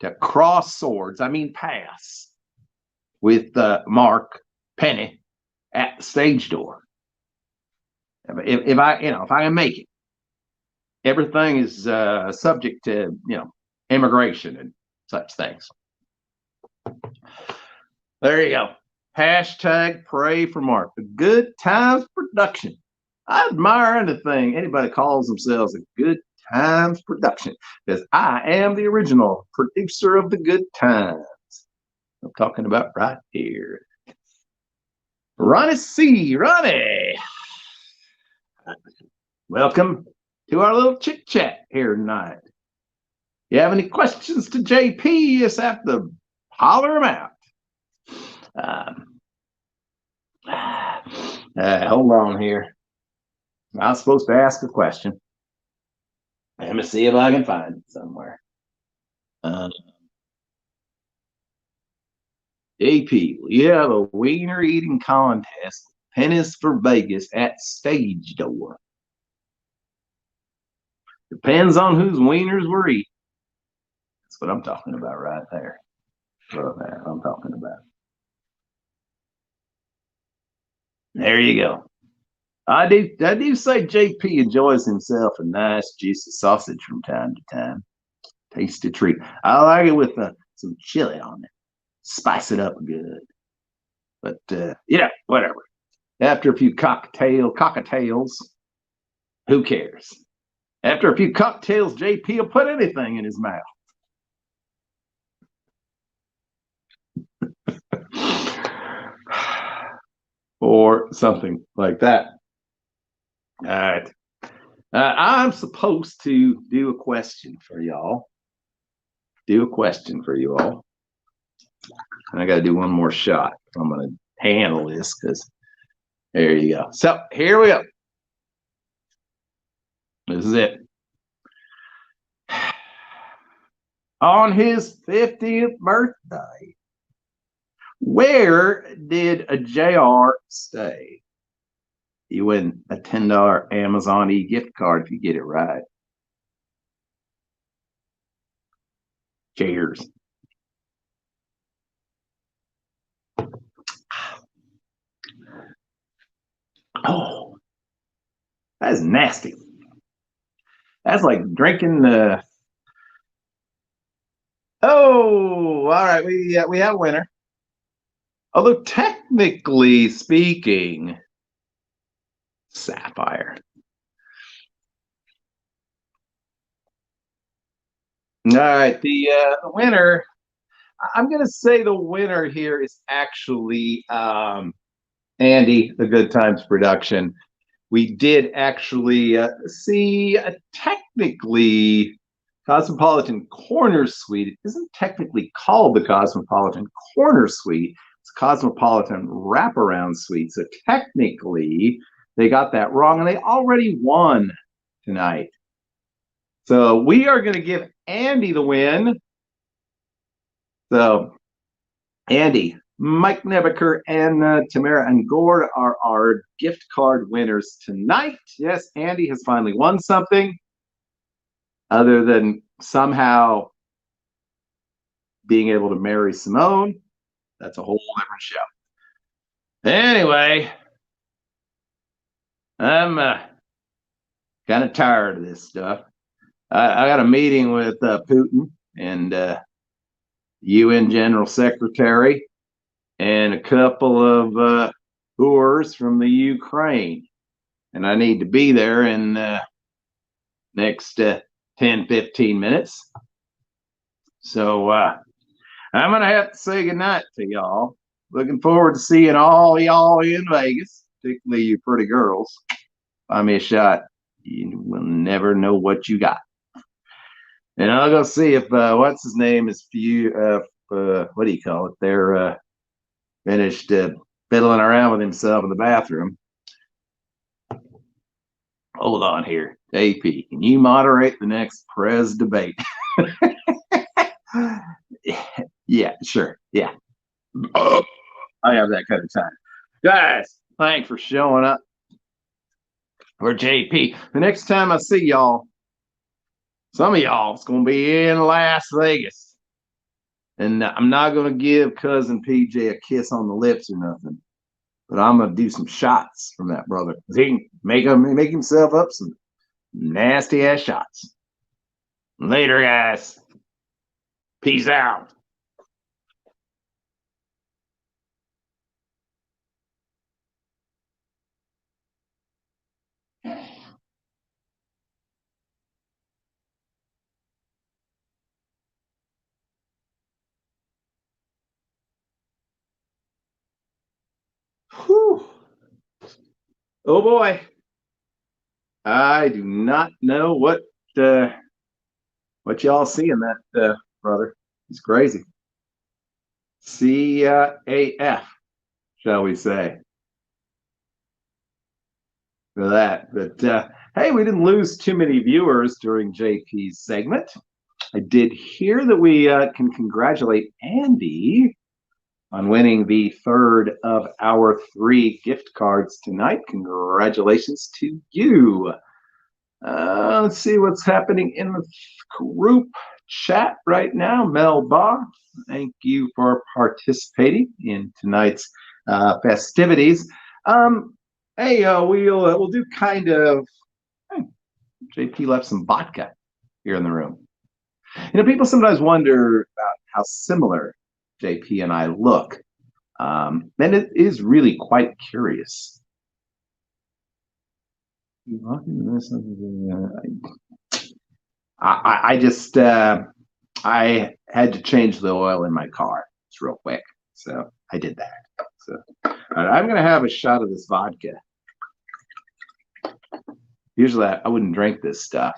to cross swords, pass with Mark Penny at the Stage Door. If I can make it. Everything is subject to immigration and such things. There you go. Hashtag pray for Mark. The Good Times Production. I admire anything anybody calls themselves a Good Times Production, because I am the original producer of the Good Times. I'm talking about right here. Ronnie C. Ronnie. Welcome to our little chit chat here tonight. You have any questions to JP, you just have to holler them out. Hold on here. I was supposed to ask a question. Let me see if I can find it somewhere. JP, will you have a wiener eating contest, Pennies for Vegas at Stage Door? Depends on whose wieners we're eating. That's what I'm talking about right there. That's what I'm talking about. There you go. I do say JP enjoys himself a nice juicy sausage from time to time. Tasty treat. I like it with some chili on it. Spice it up good. But whatever. After a few cocktails, who cares? After a few cocktails, JP will put anything in his mouth. Or something like that. All right. I'm supposed to do a question for y'all. And I got to do one more shot. I'm going to handle this because there you go. So here we go. This is it. On his 50th birthday, where did a JR stay? You win a $10 Amazon gift card if you get it right. Cheers. Oh, that's nasty. That's like drinking the. Oh, all right. We have a winner. Although technically speaking, Sapphire. All right, the winner. I'm going to say the winner here is actually Andy, the Good Times production. We did actually see technically Cosmopolitan Corner Suite. It isn't technically called the Cosmopolitan Corner Suite. It's Cosmopolitan Wraparound Suite. So technically, they got that wrong, and they already won tonight. So we are going to give Andy the win. So, Andy, Mike Nebeker, and Tamara and Gord are our gift card winners tonight. Yes, Andy has finally won something other than somehow being able to marry Simone. That's a whole different show. Anyway, I'm kind of tired of this stuff. I got a meeting with Putin and UN General Secretary and a couple of whores from the Ukraine. And I need to be there in next 10, 15 minutes. So I'm going to have to say goodnight to y'all. Looking forward to seeing all y'all in Vegas, particularly you pretty girls. Buy me a shot. You will never know what you got. And I'll go see if, what's his name is, what do you call it? They're finished fiddling around with himself in the bathroom. Hold on here. AP, can you moderate the next Prez debate? Yeah, sure. Yeah. I have that kind of time. Guys, thanks for showing up. Or JP. The next time I see y'all, some of y'all, it's going to be in Las Vegas. And I'm not going to give cousin PJ a kiss on the lips or nothing. But I'm going to do some shots from that brother. He can make himself up some nasty ass shots. Later, guys. Peace out. Whew. Oh boy. I do not know what y'all see in that brother. He's crazy. CAF, shall we say, for that. But hey, we didn't lose too many viewers during JP's segment. I did hear that we can congratulate Andy on winning the third of our 3 gift cards tonight. Congratulations to you. Let's see what's happening in the group chat right now. Melba, thank you for participating in tonight's festivities. Hey, we'll do kind of. Hey, JP left some vodka here in the room. You know, people sometimes wonder about how similar JP and I look, and it is really quite curious. I just I had to change the oil in my car. It's real quick, so I did that. So I'm gonna have a shot of this vodka. Usually I wouldn't drink this stuff.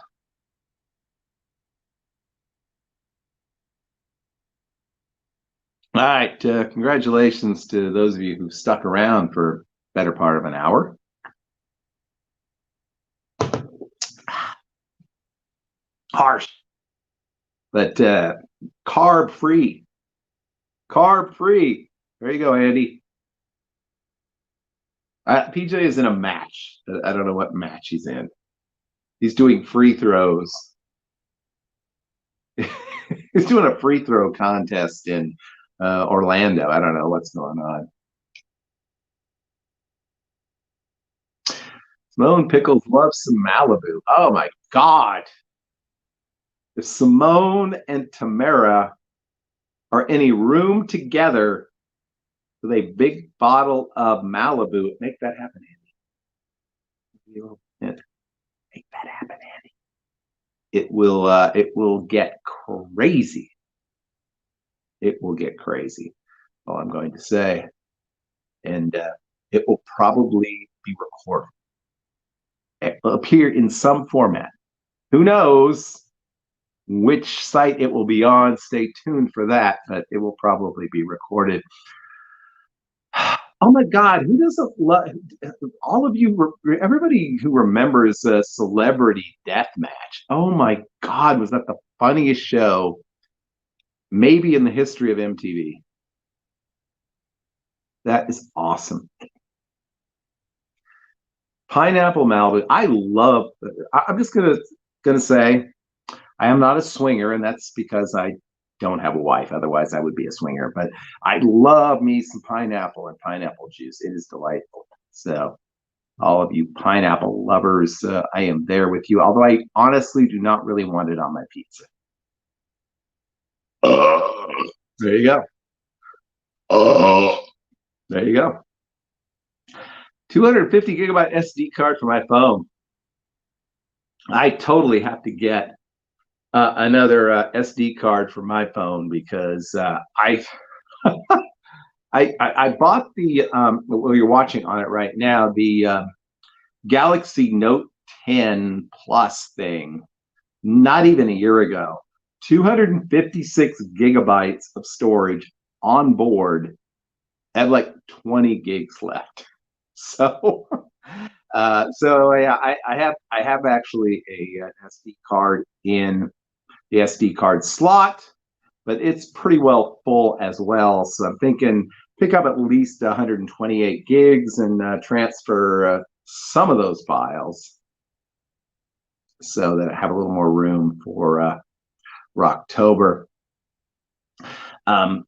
All right, congratulations to those of you who stuck around for a better part of an hour. Harsh, but carb free. Carb free. There you go, Andy. PJ is in a match. I don't know what match he's in. He's doing free throws. He's doing a free throw contest in Orlando. I don't know what's going on. Simone Pickles loves some Malibu. Oh my God. If Simone and Tamara are in a room together with a big bottle of Malibu, make that happen, Andy. Make that happen, Andy. It will get crazy. It will get crazy. All I'm going to say. And it will probably be recorded. It will appear in some format. Who knows which site it will be on? Stay tuned for that, but it will probably be recorded. Oh my God, who doesn't love all of you? Everybody who remembers a Celebrity Deathmatch. Oh my God, was that the funniest show maybe in the history of MTV? That is awesome. Pineapple Malibu. I love. I'm just gonna say I am not a swinger, and that's because I don't have a wife. Otherwise, I would be a swinger. But I love me some pineapple and pineapple juice. It is delightful. So, all of you pineapple lovers, I am there with you. Although I honestly do not really want it on my pizza. There you go. There you go. 250 gigabyte SD card for my phone. I totally have to get another SD card for my phone because I bought the well, you're watching on it right now, the Galaxy Note 10 Plus thing, not even a year ago. 256 gigabytes of storage on board, had like 20 gigs left. So yeah, I have actually an SD card in the SD card slot, but it's pretty well full as well. So I'm thinking pick up at least 128 gigs and transfer some of those files so that I have a little more room for Rocktober. Kind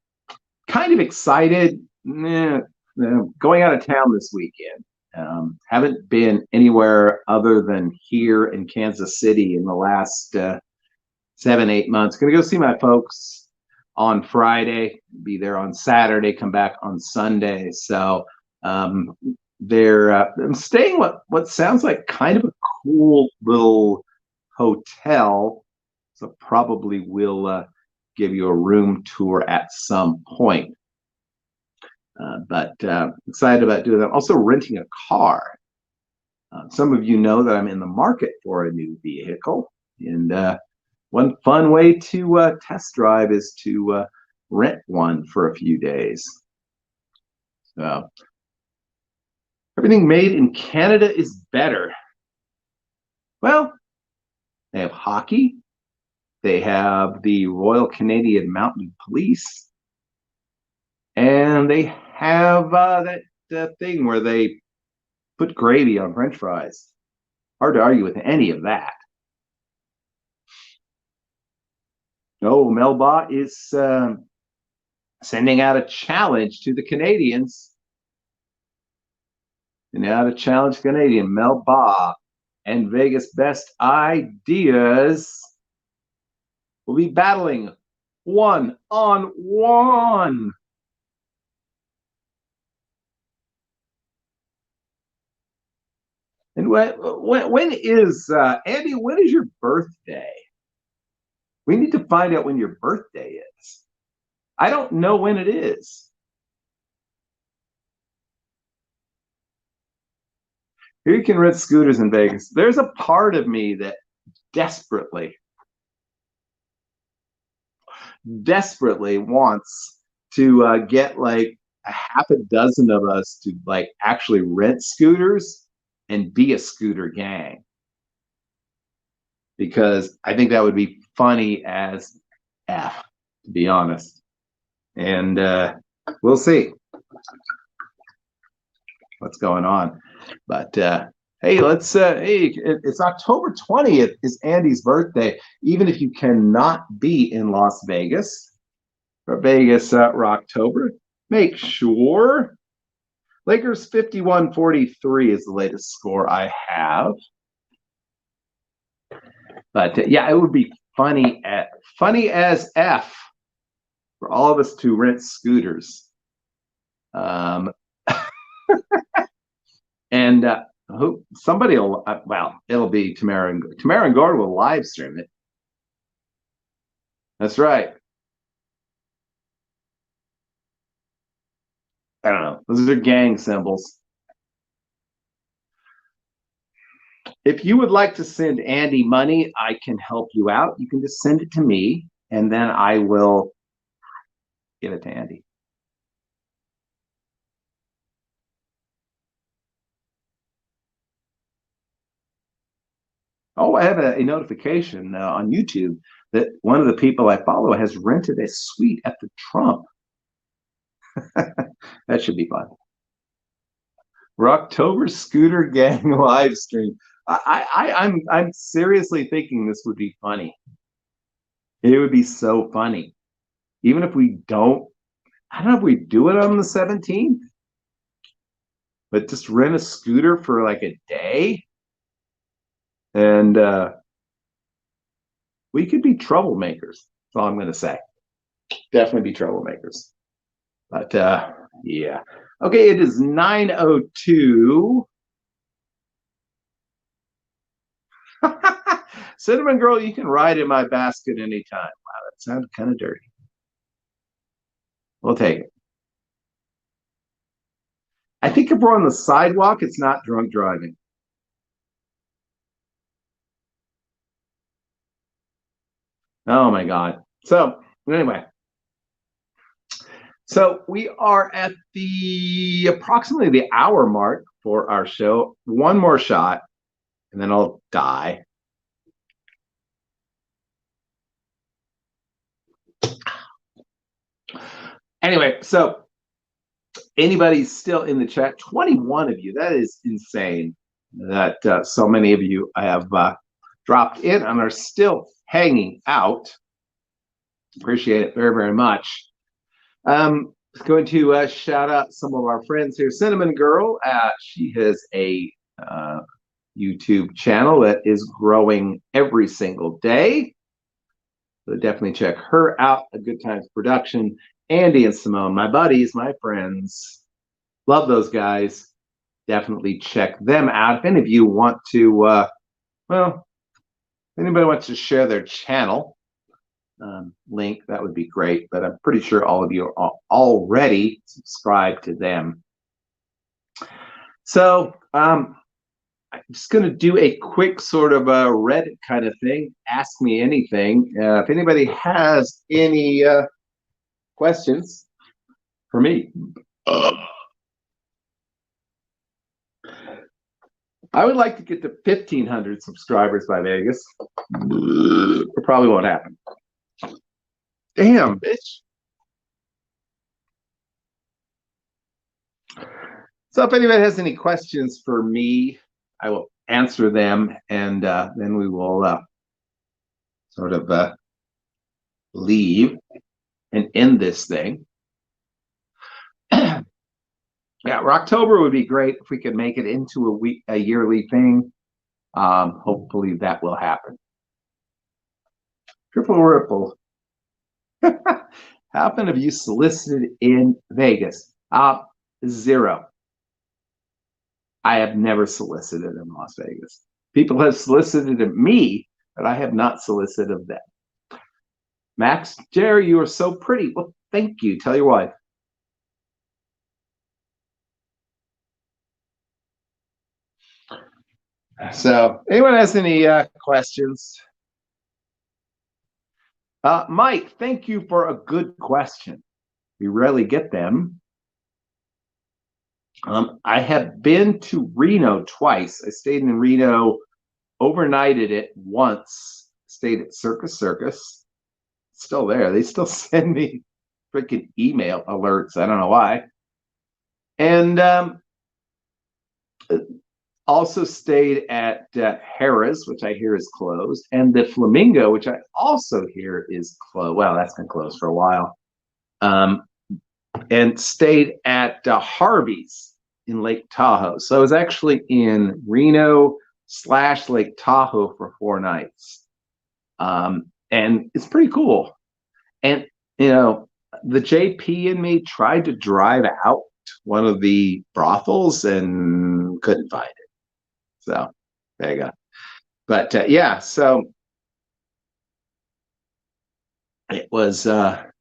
of excited. Going out of town this weekend. Haven't been anywhere other than here in Kansas City in the last 7-8 months. Going to go see my folks on Friday, be there on Saturday, come back on Sunday. So I'm staying what sounds like kind of a cool little hotel. So probably will give you a room tour at some point. But excited about doing that. Also renting a car. Some of you know that I'm in the market for a new vehicle. And one fun way to test drive is to rent one for a few days. So everything made in Canada is better. Well, they have hockey. They have the Royal Canadian Mounted Police. And they have that thing where they put gravy on French fries. Hard to argue with any of that. Oh, Melba is sending out a challenge to the Canadians. Sending out a challenge Canadian. Melba and Vegas Best Ideas will be battling 1-on-1. And when is Andy? When is your birthday? We need to find out when your birthday is. I don't know when it is. Here you can rent scooters in Vegas. There's a part of me that desperately wants to get like a half a dozen of us to like actually rent scooters and be a scooter gang, because I think that would be funny as F, to be honest. And we'll see what's going on. But hey, it's October 20th is Andy's birthday. Even if you cannot be in Las Vegas for Vegas Rocktober, make sure Lakers 51-43 is the latest score I have. But yeah, it would be funny as F for all of us to rent scooters. And somebody will, well, it'll be Tamara and Gord will live stream it. That's right. I don't know. Those are gang symbols. If you would like to send Andy money, I can help you out. You can just send it to me, and then I will give it to Andy. Oh, I have a notification on YouTube that one of the people I follow has rented a suite at the Trump. That should be fun. Rocktober Scooter Gang live stream. I'm seriously thinking this would be funny. It would be so funny. Even if we don't, I don't know if we do it on the 17th, but just rent a scooter for like a day. And we could be troublemakers. That's all I'm going to say. Definitely be troublemakers. But yeah. Okay, it is 9:02. Cinnamon Girl, you can ride in my basket anytime. Wow, that sounded kind of dirty. We'll take it. I think if we're on the sidewalk, it's not drunk driving. Oh my God. So anyway, so we are at the approximately the hour mark for our show. One more shot, and then I'll die. Anyway, so anybody's still in the chat? 21 of you. That is insane. That so many of you have dropped in and are still hanging out. Appreciate it very, very much. Going to shout out some of our friends here. Cinnamon Girl, she has a YouTube channel that is growing every single day. So definitely check her out. A Good Times Production. Andy and Simone, my buddies, my friends. Love those guys. Definitely check them out. If any of you want to, well, if anybody wants to share their channel link, that would be great. But I'm pretty sure all of you are already subscribed to them. So I'm just going to do a quick sort of a Reddit kind of thing. Ask me anything. If anybody has any questions for me. I would like to get to 1,500 subscribers by Vegas. It probably won't happen. Damn, bitch. So if anybody has any questions for me, I will answer them, and then we will sort of leave and end this thing. Yeah, Rocktober would be great if we could make it into a yearly thing. Hopefully that will happen. Triple Ripple. How many of you solicited in Vegas? 0. I have never solicited in Las Vegas. People have solicited at me, but I have not solicited them. Max, Jerry, you are so pretty. Well, thank you. Tell your wife. So, anyone has any questions? Mike, thank you for a good question. We rarely get them. I have been to Reno twice. I stayed in Reno, overnighted it once, stayed at Circus Circus. Still there. They still send me freaking email alerts. I don't know why. And also stayed at Harrah's, which I hear is closed, and the Flamingo, which I also hear is closed. Well, that's been closed for a while. And stayed at Harvey's in Lake Tahoe. So I was actually in Reno / Lake Tahoe for 4 nights. And it's pretty cool. And, you know, the JP in me tried to drive out one of the brothels and couldn't find it. So there you go. But yeah, so it was I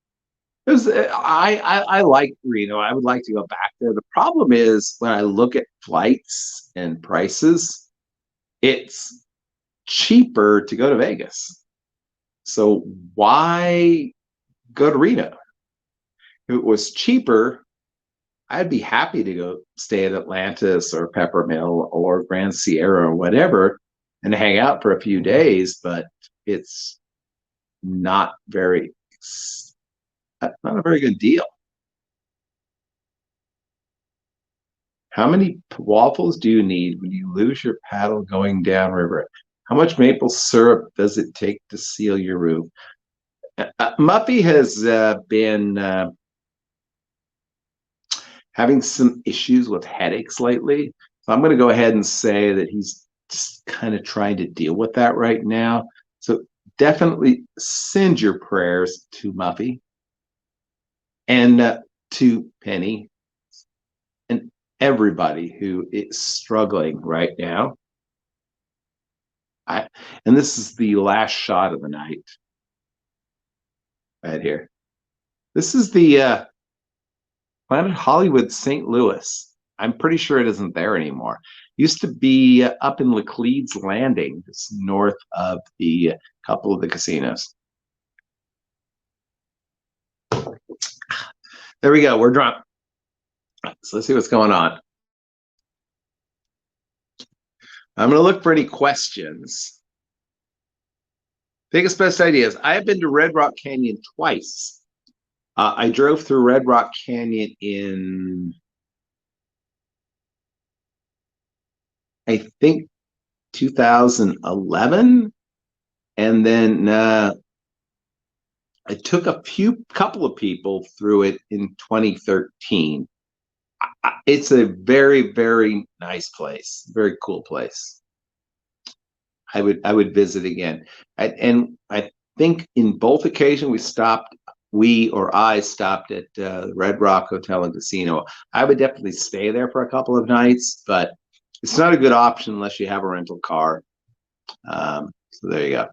like Reno. I would like to go back there. The problem is when I look at flights and prices, it's cheaper to go to Vegas. So why go to Reno? If it was cheaper, I'd be happy to go stay at Atlantis or Peppermill or Grand Sierra or whatever and hang out for a few days, but it's not very, not a very good deal. How many waffles do you need when you lose your paddle going downriver? How much maple syrup does it take to seal your roof? Muffy has been having some issues with headaches lately. So I'm going to go ahead and say that he's just kind of trying to deal with that right now. So definitely send your prayers to Muffy and to Penny and everybody who is struggling right now. And this is the last shot of the night right here. This is the Planet Hollywood St. Louis. I'm pretty sure it isn't there anymore. Used to be up in Laclede's Landing, just north of the couple of the casinos. There we go. We're drunk. So let's see what's going on. I'm going to look for any questions. Biggest best ideas. I have been to Red Rock Canyon twice. I drove through Red Rock Canyon in, I think, 2011, and then I took a couple of people through it in 2013. It's a very, very nice place, very cool place. I would visit again. And I think in both occasions I stopped at Red Rock Hotel and Casino. I would definitely stay there for a couple of nights, but it's not a good option unless you have a rental car. So there you go.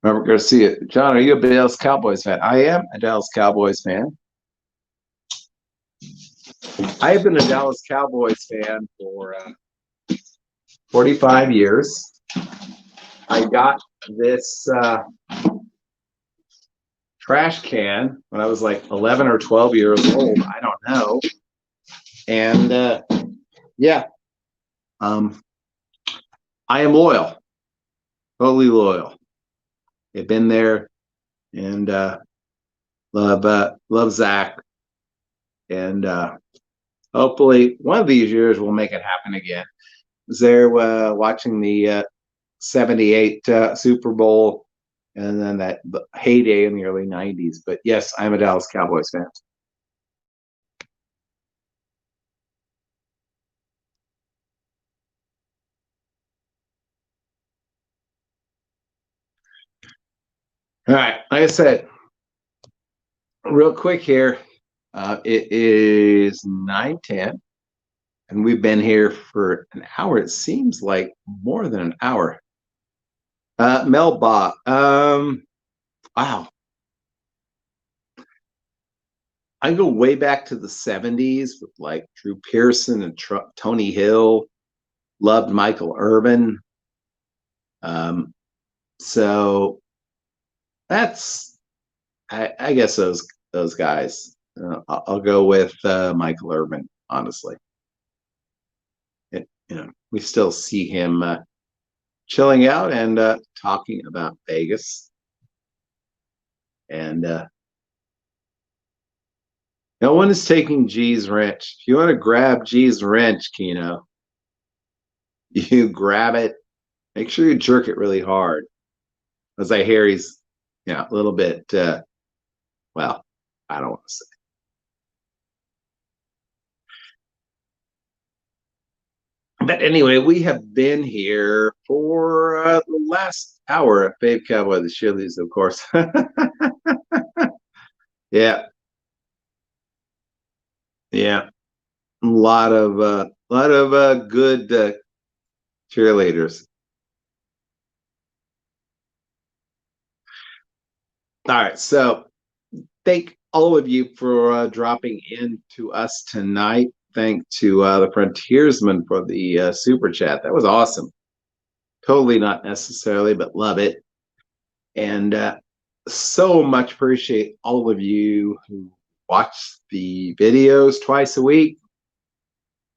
Robert Garcia. John, are you a Dallas Cowboys fan? I am a Dallas Cowboys fan. I've been a Dallas Cowboys fan for 45 years. I got this trash can when I was like 11 or 12 years old. I don't know. And yeah, I am loyal, totally loyal. I've been there and love Zach. And hopefully one of these years we'll make it happen again. I was there watching the 78 Super Bowl and then that heyday in the early 90s. But yes, I'm a Dallas Cowboys fan. All right, like I said, real quick here, it is 9:10, and we've been here for an hour. It seems like more than an hour. Melba, wow. I go way back to the 70s with like Drew Pearson and Tony Hill. Loved Michael Irvin. So that's, I guess those guys. I'll go with Michael Irvin, honestly. We still see him chilling out and talking about Vegas. And no one is taking G's wrench. If you want to grab G's wrench, Kino, you grab it. Make sure you jerk it really hard. As I hear he's, a little bit, well, I don't want to say. But anyway, we have been here for the last hour at Babe Cowboy, the Shillies, of course. Yeah. Yeah. A lot of good cheerleaders. All right. So thank all of you for dropping in to us tonight. Thank to the Frontiersman for the super chat. That was awesome. Totally not necessarily, but love it. And so much appreciate all of you who watch the videos twice a week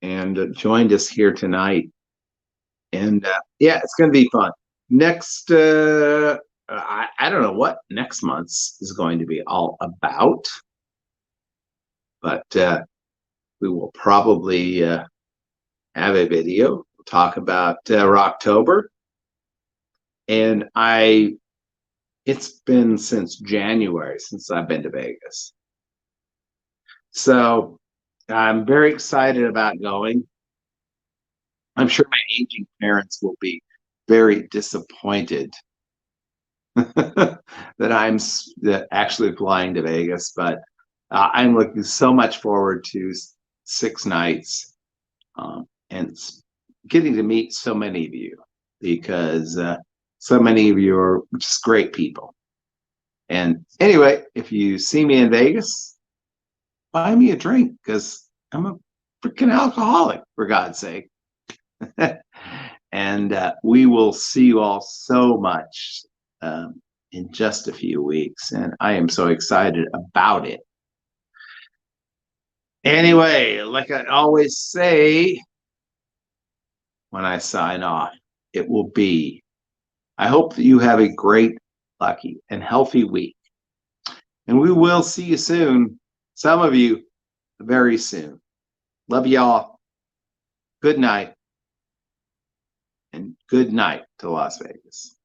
and joined us here tonight. And yeah, it's going to be fun. Next, I don't know what next month's is going to be all about, but we will probably have a video. We'll talk about Rocktober. And it's been since January since I've been to Vegas. So I'm very excited about going. I'm sure my aging parents will be very disappointed that I'm actually flying to Vegas, but I'm looking so much forward to 6 nights and getting to meet so many of you because so many of you are just great people. And anyway, if you see me in Vegas, buy me a drink because I'm a freaking alcoholic, for God's sake. And we will see you all so much in just a few weeks. And I am so excited about it. Anyway, like I always say when I sign off, it will be, I hope that you have a great, lucky, and healthy week. And we will see you soon. Some of you very soon. Love y'all. Good night. And good night to Las Vegas.